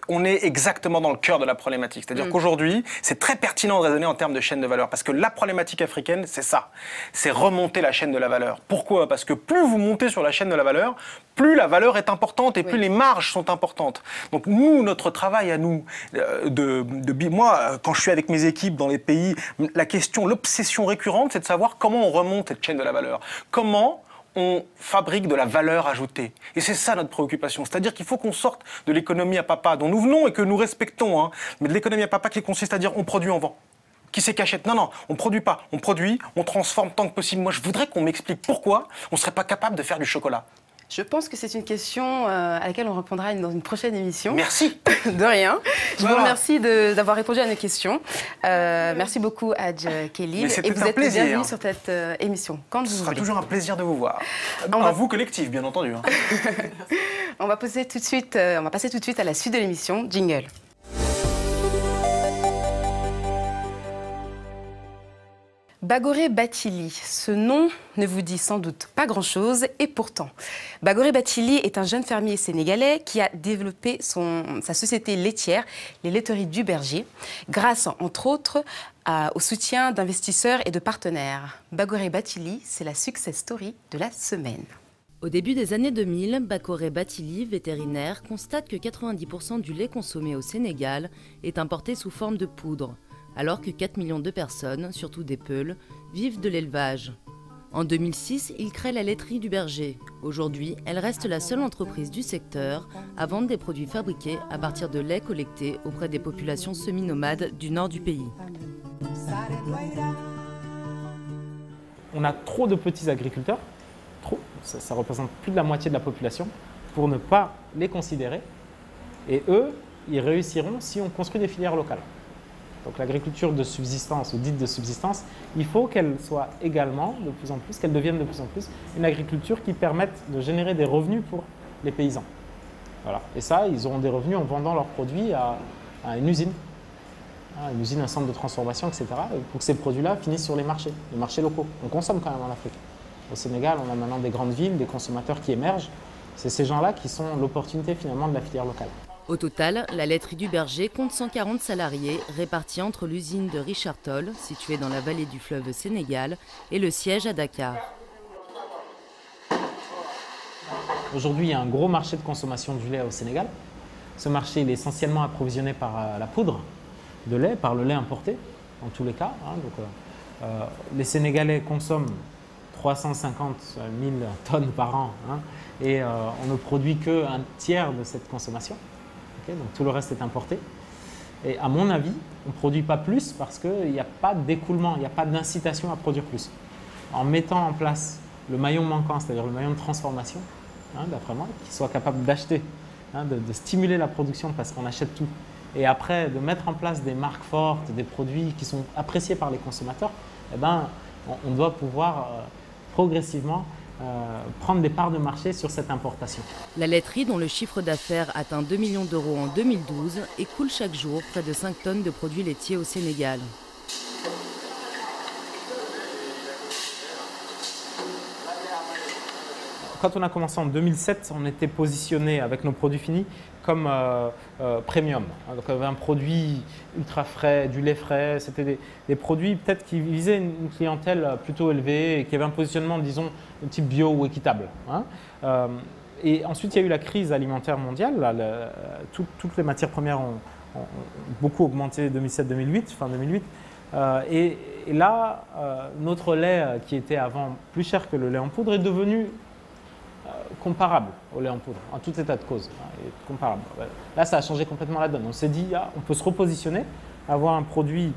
on est exactement dans le cœur de la problématique. C'est-à-dire qu'aujourd'hui, c'est très pertinent de raisonner en termes de chaîne de valeur. Parce que la problématique africaine, c'est ça. C'est remonter la chaîne de la valeur. Pourquoi? Parce que plus vous montez sur la chaîne de la valeur, plus la valeur est importante et plus les marges sont importantes. Donc nous, notre travail à nous, moi, quand je suis avec mes équipes dans les pays, la question, l'obsession récurrente, c'est de savoir comment on remonte cette chaîne de la valeur. Comment on fabrique de la valeur ajoutée. Et c'est ça notre préoccupation. C'est-à-dire qu'il faut qu'on sorte de l'économie à papa dont nous venons et que nous respectons, mais de l'économie à papa qui consiste à dire on produit, on vend. Qui c'est qu'achète? Non, on ne produit pas. On produit, on transforme tant que possible. Moi, je voudrais qu'on m'explique pourquoi on ne serait pas capable de faire du chocolat. Je pense que c'est une question à laquelle on répondra dans une prochaine émission. Merci. De rien. Je vous remercie d'avoir répondu à nos questions. Merci beaucoup, Hadj Khelil. Et vous êtes bienvenue sur cette émission, quand vous voulez. Ce sera toujours un plaisir de vous voir. À vous, collectif, bien entendu. On va passer tout de suite à la suite de l'émission. Jingle. Bagoré Bathily, ce nom ne vous dit sans doute pas grand-chose, et pourtant. Bagoré Bathily est un jeune fermier sénégalais qui a développé sa société laitière, les laiteries du Berger, grâce, entre autres, au soutien d'investisseurs et de partenaires. Bagoré Bathily, c'est la success story de la semaine. Au début des années 2000, Bagoré Bathily, vétérinaire, constate que 90% du lait consommé au Sénégal est importé sous forme de poudre, alors que 4 millions de personnes, surtout des Peuls, vivent de l'élevage. En 2006, il crée la laiterie du Berger. Aujourd'hui, elle reste la seule entreprise du secteur à vendre des produits fabriqués à partir de lait collecté auprès des populations semi-nomades du nord du pays. On a trop de petits agriculteurs, ça représente plus de la moitié de la population, pour ne pas les considérer. Et eux, ils réussiront si on construit des filières locales. Donc l'agriculture de subsistance ou dite de subsistance, il faut qu'elle soit également de plus en plus, qu'elle devienne de plus en plus une agriculture qui permette de générer des revenus pour les paysans. Voilà. Et ça, ils auront des revenus en vendant leurs produits à une usine, un centre de transformation, etc. Pour que ces produits-là finissent sur les marchés locaux. On consomme quand même en Afrique. Au Sénégal, on a maintenant des grandes villes, des consommateurs qui émergent. C'est ces gens-là qui sont l'opportunité finalement de la filière locale. Au total, la laiterie du Berger compte 140 salariés répartis entre l'usine de Richard Toll, située dans la vallée du fleuve Sénégal, et le siège à Dakar. Aujourd'hui, il y a un gros marché de consommation du lait au Sénégal. Ce marché il est essentiellement approvisionné par la poudre de lait, par le lait importé, en tous les cas. Les Sénégalais consomment 350 000 tonnes par an, hein, et on ne produit qu'un tiers de cette consommation. Okay, donc tout le reste est importé. Et à mon avis, on ne produit pas plus parce qu'il n'y a pas d'écoulement, il n'y a pas d'incitation à produire plus. En mettant en place le maillon manquant, c'est-à-dire le maillon de transformation, hein, d'après moi, qui soit capable d'acheter, hein, de stimuler la production parce qu'on achète tout, et après de mettre en place des marques fortes, des produits qui sont appréciés par les consommateurs, eh ben, on doit pouvoir progressivement prendre des parts de marché sur cette importation. La laiterie, dont le chiffre d'affaires atteint 2 millions d'euros en 2012, écoule chaque jour près de 5 tonnes de produits laitiers au Sénégal. Quand on a commencé en 2007, on était positionné avec nos produits finis comme premium. Donc, on avait un produit ultra frais, du lait frais. C'était des produits peut-être qui visaient une clientèle plutôt élevée et qui avaient un positionnement, disons, de type bio ou équitable. Hein. Et ensuite, il y a eu la crise alimentaire mondiale. Là, toutes les matières premières ont beaucoup augmenté 2007-2008, fin 2008. Et là, notre lait, qui était avant plus cher que le lait en poudre, est devenu comparable au lait en poudre, en tout état de cause. Comparable. Là, ça a changé complètement la donne. On s'est dit, on peut se repositionner, avoir un produit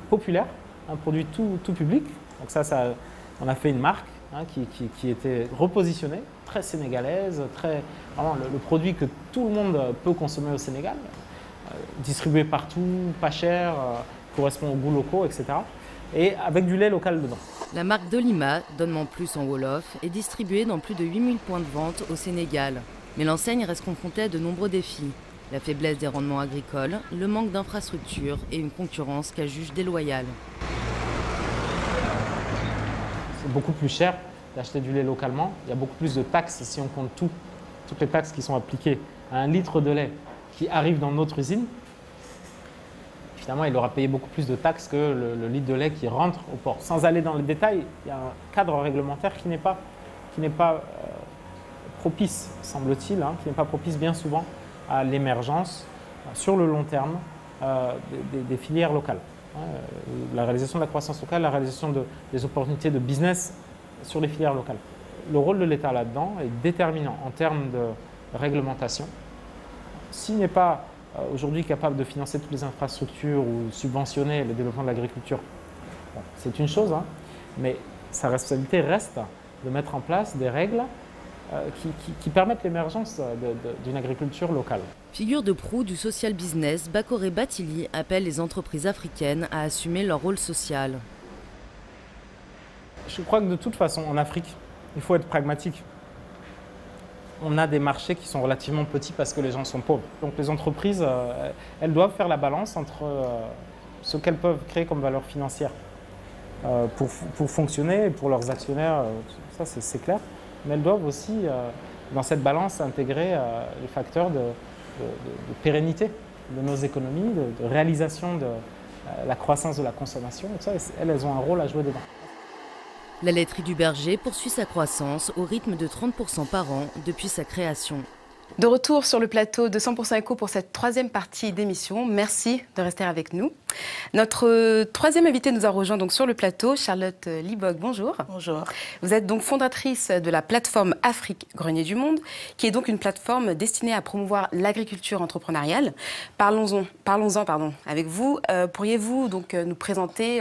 populaire, un produit tout public. Donc ça, on a fait une marque, hein, qui était repositionnée, très sénégalaise, vraiment le produit que tout le monde peut consommer au Sénégal, distribué partout, pas cher, correspond aux goûts locaux, etc. Et avec du lait local dedans. La marque Dolima, Donne-moi plus en Wolof, est distribuée dans plus de 8000 points de vente au Sénégal. Mais l'enseigne reste confrontée à de nombreux défis. La faiblesse des rendements agricoles, le manque d'infrastructures et une concurrence qu'elle juge déloyale. C'est beaucoup plus cher d'acheter du lait localement. Il y a beaucoup plus de taxes si on compte toutes les taxes qui sont appliquées à un litre de lait qui arrive dans notre usine. Finalement, il aura payé beaucoup plus de taxes que le litre de lait qui rentre au port. Sans aller dans les détails, il y a un cadre réglementaire qui n'est pas propice, semble-t-il, hein, qui n'est pas propice bien souvent à l'émergence sur le long terme des filières locales. La réalisation de la croissance locale, la réalisation des opportunités de business sur les filières locales. Le rôle de l'État là-dedans est déterminant en termes de réglementation. S'il n'est pas aujourd'hui capable de financer toutes les infrastructures ou subventionner le développement de l'agriculture, bon, c'est une chose, hein, mais sa responsabilité reste de mettre en place des règles qui permettent l'émergence d'une agriculture locale. Figure de proue du social business, Bakore Batili appelle les entreprises africaines à assumer leur rôle social. Je crois que de toute façon, en Afrique, il faut être pragmatique. On a des marchés qui sont relativement petits parce que les gens sont pauvres. Donc les entreprises, elles doivent faire la balance entre ce qu'elles peuvent créer comme valeur financière pour fonctionner et pour leurs actionnaires, ça c'est clair. Mais elles doivent aussi, dans cette balance, intégrer les facteurs de pérennité de nos économies, de réalisation de la croissance de la consommation. Et ça, elles ont un rôle à jouer dedans. La laiterie du Berger poursuit sa croissance au rythme de 30% par an depuis sa création. De retour sur le plateau de 100% Éco pour cette troisième partie d'émission. Merci de rester avec nous. Notre troisième invitée nous a rejoint donc sur le plateau, Charlotte Libog. Bonjour. Bonjour. Vous êtes donc fondatrice de la plateforme Afrique Grenier du Monde, qui est donc une plateforme destinée à promouvoir l'agriculture entrepreneuriale. Parlons-en avec vous. Pourriez-vous donc nous présenter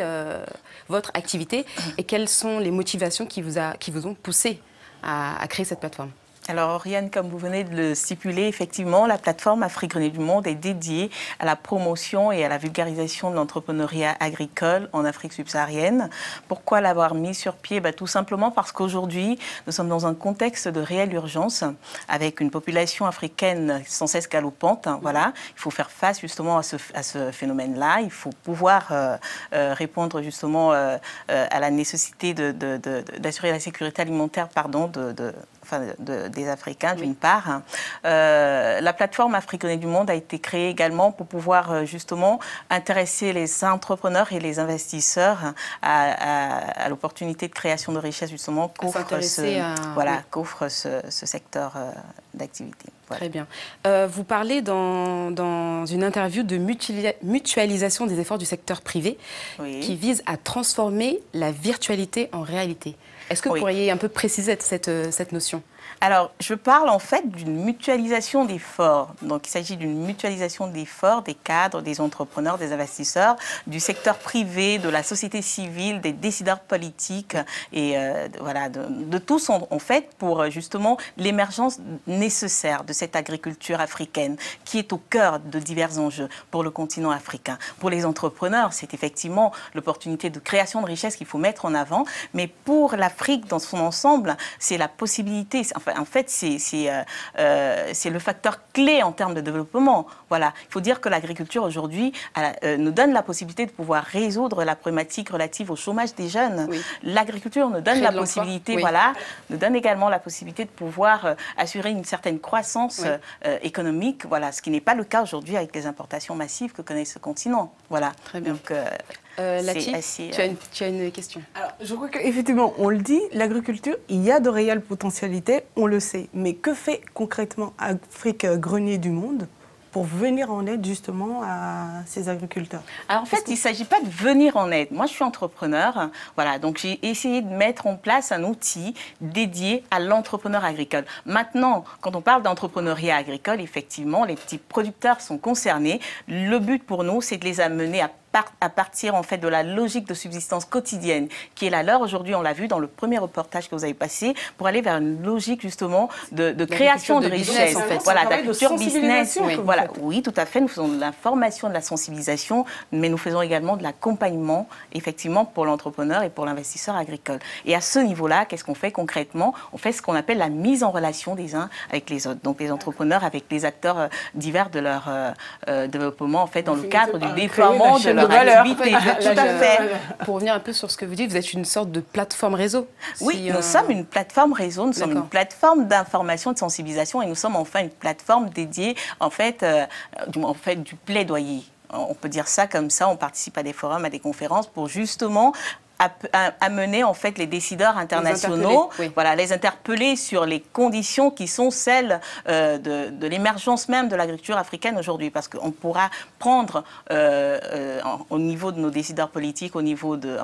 votre activité et quelles sont les motivations qui vous ont poussé à créer cette plateforme ? Alors, Oriane, comme vous venez de le stipuler, effectivement, la plateforme Afrique Grenier du Monde est dédiée à la promotion et à la vulgarisation de l'entrepreneuriat agricole en Afrique subsaharienne. Pourquoi l'avoir mis sur pied ? Tout simplement parce qu'aujourd'hui, nous sommes dans un contexte de réelle urgence, avec une population africaine sans cesse galopante. Voilà. Il faut faire face justement à ce phénomène-là. Il faut pouvoir répondre justement à la nécessité d'assurer la sécurité alimentaire, des Africains, d'une part. La plateforme Afrique Grenier du Monde a été créée également pour pouvoir justement intéresser les entrepreneurs et les investisseurs à l'opportunité de création de richesse justement qu'offre ce secteur d'activité. Voilà. Très bien. Vous parlez dans une interview de mutualisation des efforts du secteur privé qui vise à transformer la virtualité en réalité. Est-ce que vous pourriez un peu préciser cette notion ? Alors, je parle en fait d'une mutualisation d'efforts. Donc, il s'agit d'une mutualisation d'efforts des cadres, des entrepreneurs, des investisseurs, du secteur privé, de la société civile, des décideurs politiques et voilà, de tous en fait pour justement l'émergence nécessaire de cette agriculture africaine qui est au cœur de divers enjeux pour le continent africain. Pour les entrepreneurs, c'est effectivement l'opportunité de création de richesse qu'il faut mettre en avant, mais pour l'Afrique dans son ensemble, c'est la possibilité. En fait, c'est le facteur clé en termes de développement. Voilà. Il faut dire que l'agriculture aujourd'hui nous donne la possibilité de pouvoir résoudre la problématique relative au chômage des jeunes. Oui. L'agriculture nous donne la possibilité, voilà, nous donne également la possibilité de pouvoir assurer une certaine croissance économique. Voilà, ce qui n'est pas le cas aujourd'hui avec les importations massives que connaît ce continent. Voilà. Très bien. Donc, Lati, tu as une question. Alors, je crois qu'effectivement, on le dit, l'agriculture, il y a de réelles potentialités, on le sait. Mais que fait concrètement Afrique Grenier du Monde pour venir en aide justement à ces agriculteurs? Alors en fait, il ne s'agit pas de venir en aide. Moi, je suis entrepreneur, voilà, donc j'ai essayé de mettre en place un outil dédié à l'entrepreneur agricole. Maintenant, quand on parle d'entrepreneuriat agricole, effectivement, les petits producteurs sont concernés. Le but pour nous, c'est de les amener à partir en fait de la logique de subsistance quotidienne qui est la leur. Aujourd'hui, on l'a vu dans le premier reportage que vous avez passé, pour aller vers une logique justement de création de richesse. En fait. Voilà, d'agriculture business. Oui. Voilà, oui, tout à fait. Nous faisons de l'information, de la sensibilisation, mais nous faisons également de l'accompagnement, effectivement, pour l'entrepreneur et pour l'investisseur agricole. Et à ce niveau-là, qu'est-ce qu'on fait concrètement? On fait ce qu'on appelle la mise en relation des uns avec les autres. Donc les entrepreneurs avec les acteurs divers de leur développement, en fait, dans le cadre du déploiement de leur activité. Tout à fait. Pour revenir un peu sur ce que vous dites, vous êtes une sorte de plateforme réseau. Oui, nous sommes une plateforme réseau, nous sommes une plateforme d'information, de sensibilisation et nous sommes enfin une plateforme dédiée en fait du plaidoyer. On peut dire ça comme ça, on participe à des forums, à des conférences pour justement amener en fait les décideurs internationaux, les interpeller sur les conditions qui sont celles de l'émergence même de l'agriculture africaine aujourd'hui, parce qu'on pourra prendre au niveau de nos décideurs politiques, au niveau de,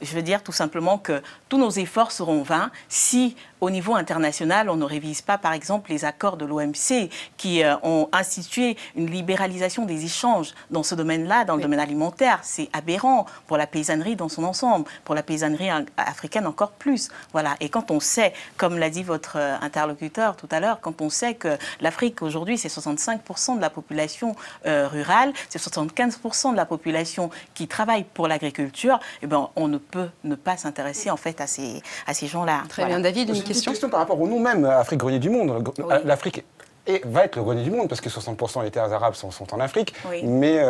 je veux dire tout simplement que tous nos efforts seront vains si, au niveau international, on ne révise pas, par exemple, les accords de l'OMC qui ont institué une libéralisation des échanges dans ce domaine-là, dans le domaine alimentaire. C'est aberrant pour la paysannerie dans son ensemble, pour la paysannerie africaine encore plus. Voilà. Et quand on sait, comme l'a dit votre interlocuteur tout à l'heure, quand on sait que l'Afrique, aujourd'hui, c'est 65% de la population rurale, c'est 75% de la population qui travaille pour l'agriculture, eh ben, on ne peut ne pas s'intéresser en fait à ces gens-là. Très bien, David, une question par rapport au nom même, Afrique Grenier du Monde. L'Afrique va être le grenier du monde parce que 60% des terres arabes sont en Afrique, mais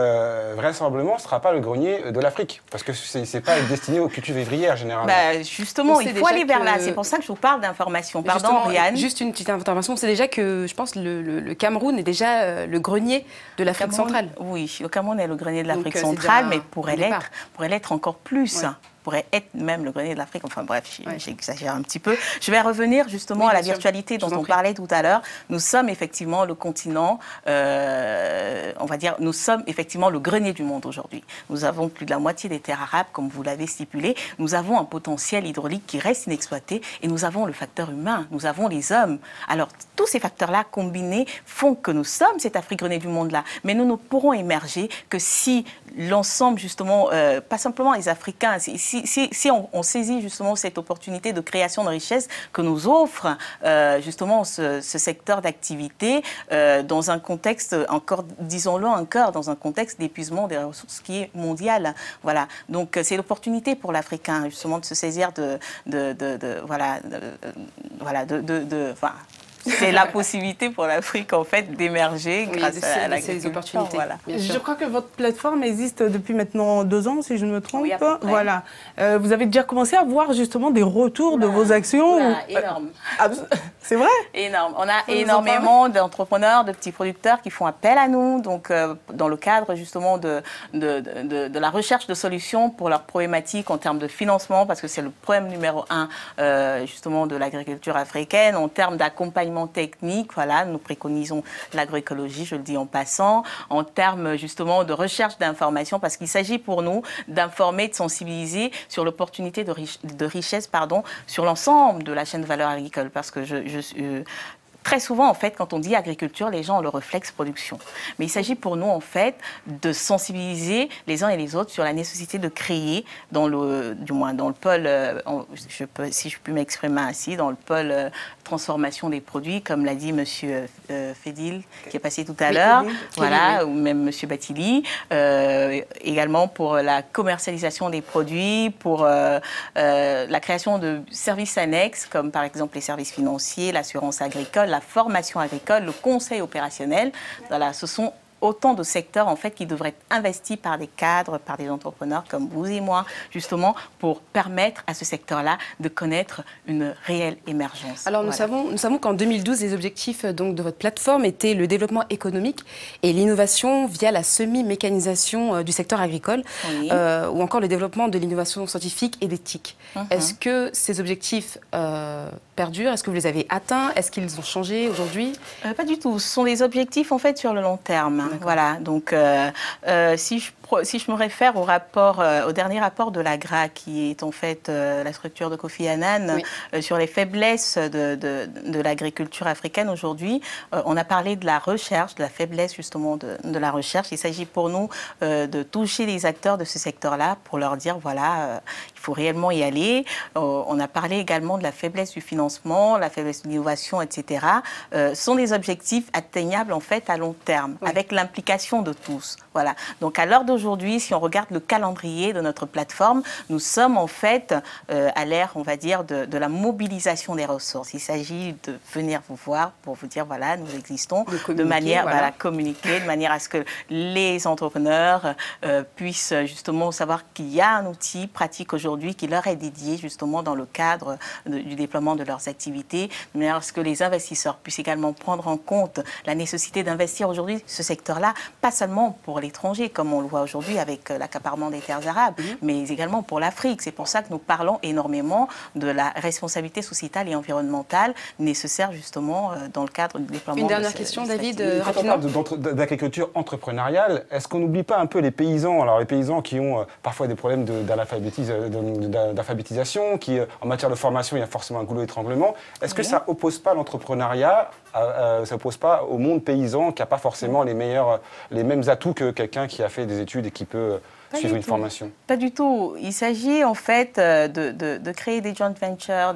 vraisemblablement ce ne sera pas le grenier de l'Afrique parce que ce n'est pas destiné aux cultures vivrières généralement. Justement, il faut aller vers là. C'est pour ça que je vous parle d'information. Pardon, Rianne. Juste une petite information, c'est déjà que je pense le Cameroun est déjà le grenier de l'Afrique centrale. Oui, le Cameroun est le grenier de l'Afrique centrale, mais pourrait l'être encore plus. Ouais. Pourrait être même le grenier de l'Afrique. Enfin bref, j'exagère un petit peu. Je vais revenir justement à la virtualité dont on parlait tout à l'heure. Nous sommes effectivement le continent, on va dire, nous sommes effectivement le grenier du monde aujourd'hui. Nous avons plus de la moitié des terres arabes, comme vous l'avez stipulé. Nous avons un potentiel hydraulique qui reste inexploité et nous avons le facteur humain, nous avons les hommes. Alors, tous ces facteurs-là combinés font que nous sommes cette Afrique grenier du monde-là. Mais nous ne pourrons émerger que si l'ensemble, justement, pas simplement les Africains, si on saisit justement cette opportunité de création de richesse que nous offre justement ce secteur d'activité dans un contexte, encore, disons-le encore, dans un contexte d'épuisement des ressources qui est mondial. Voilà. Donc c'est l'opportunité pour l'Africain justement de se saisir c'est la possibilité pour l'Afrique en fait d'émerger grâce à l'agriculture. Voilà. Je crois que votre plateforme existe depuis maintenant 2 ans, si je ne me trompe. Oui, voilà. Vous avez déjà commencé à voir justement des retours de vos actions. Énorme. C'est vrai? Énorme. On a énormément d'entrepreneurs, de petits producteurs qui font appel à nous, donc dans le cadre justement de la recherche de solutions pour leurs problématiques en termes de financement, parce que c'est le problème numéro 1 justement de l'agriculture africaine, en termes d'accompagnement d'accompagnement technique, voilà, nous préconisons l'agroécologie, je le dis en passant, en termes justement de recherche d'informations, parce qu'il s'agit pour nous d'informer, de sensibiliser sur l'opportunité de richesse, sur l'ensemble de la chaîne de valeur agricole, parce que très souvent, en fait, quand on dit agriculture, les gens ont le réflexe production. Mais il s'agit pour nous, en fait, de sensibiliser les uns et les autres sur la nécessité de créer, du moins dans le pôle, si je puis m'exprimer ainsi, dans le pôle transformation des produits, comme l'a dit M. Fédil, qui est passé tout à l'heure, voilà, ou même M. Battili, également pour la commercialisation des produits, pour la création de services annexes, comme par exemple les services financiers, l'assurance agricole, la formation agricole, le conseil opérationnel. Voilà, ce sont autant de secteurs en fait qui devraient être investis par des cadres, par des entrepreneurs comme vous et moi, justement pour permettre à ce secteur-là de connaître une réelle émergence. Alors nous savons qu'en 2012, les objectifs donc, de votre plateforme étaient le développement économique et l'innovation via la semi-mécanisation du secteur agricole, ou encore le développement de l'innovation scientifique et d'éthique. Est-ce que ces objectifs perdurent? Est-ce que vous les avez atteints? Est-ce qu'ils ont changé aujourd'hui? Pas du tout. Ce sont des objectifs en fait sur le long terme. Voilà, donc si je me réfère au dernier rapport de l'AGRA, qui est en fait la structure de Kofi Annan, sur les faiblesses de l'agriculture africaine aujourd'hui, on a parlé de la recherche, de la faiblesse justement de la recherche. Il s'agit pour nous de toucher les acteurs de ce secteur-là pour leur dire, voilà, il faut réellement y aller. On a parlé également de la faiblesse du financement, la faiblesse de l'innovation, etc. Ce sont des objectifs atteignables en fait à long terme, avec l'implication de tous. Voilà. Donc à l'heure d'aujourd'hui, si on regarde le calendrier de notre plateforme, nous sommes en fait à l'ère, on va dire, de la mobilisation des ressources. Il s'agit de venir vous voir pour vous dire, voilà, nous existons, de manière à communiquer, de manière à ce que les entrepreneurs puissent justement savoir qu'il y a un outil pratique aujourd'hui qui leur est dédié justement dans le cadre du déploiement de leurs activités, de manière à ce que les investisseurs puissent également prendre en compte la nécessité d'investir aujourd'hui ce secteur-là, pas seulement pour l'étranger, comme on le voit aujourd'hui avec l'accaparement des terres arables, mais également pour l'Afrique. C'est pour ça que nous parlons énormément de la responsabilité sociétale et environnementale nécessaire justement dans le cadre du déploiement. Une dernière question, David, quand on parle d'agriculture entrepreneuriale, est-ce qu'on n'oublie pas un peu les paysans? Alors les paysans qui ont parfois des problèmes d'alphabétisation, qui en matière de formation, il y a forcément un goulot d'étranglement. Est-ce que ça oppose pas l'entrepreneuriat, ça oppose pas au monde paysan qui n'a pas forcément les mêmes atouts que quelqu'un qui a fait des études et qui peut suivre une formation? Pas du tout. Il s'agit en fait de créer des joint ventures,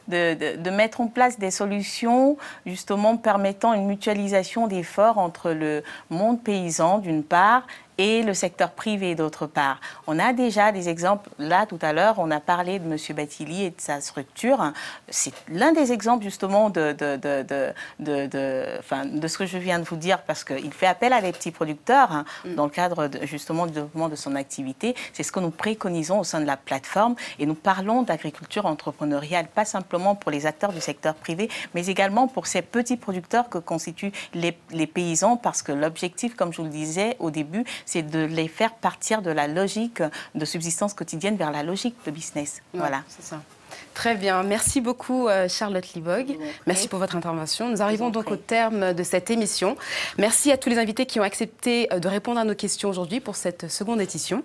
de mettre en place des solutions justement permettant une mutualisation d'efforts entre le monde paysan d'une part et le secteur privé d'autre part. On a déjà des exemples. Là, tout à l'heure, on a parlé de M. Battili et de sa structure. C'est l'un des exemples, justement, de ce que je viens de vous dire, parce qu'il fait appel à des petits producteurs dans le cadre, justement, du développement de son activité. C'est ce que nous préconisons au sein de la plateforme. Et nous parlons d'agriculture entrepreneuriale, pas simplement pour les acteurs du secteur privé, mais également pour ces petits producteurs que constituent les paysans, parce que l'objectif, comme je vous le disais au début, c'est de les faire partir de la logique de subsistance quotidienne vers la logique de business. Voilà. C'est ça. Très bien. Merci beaucoup, Charlotte Libog. Merci pour votre intervention. Nous arrivons donc au terme de cette émission. Merci à tous les invités qui ont accepté de répondre à nos questions aujourd'hui pour cette seconde édition.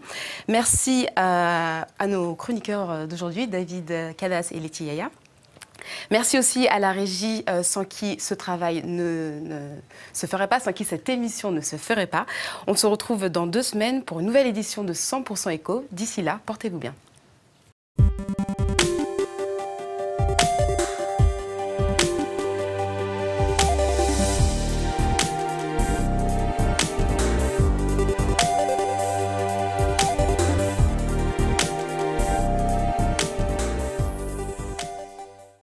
Merci à nos chroniqueurs d'aujourd'hui, David Cadas et Letty Yaya. Merci aussi à la régie sans qui ce travail ne se ferait pas, sans qui cette émission ne se ferait pas. On se retrouve dans 2 semaines pour une nouvelle édition de 100% Éco. D'ici là, portez-vous bien.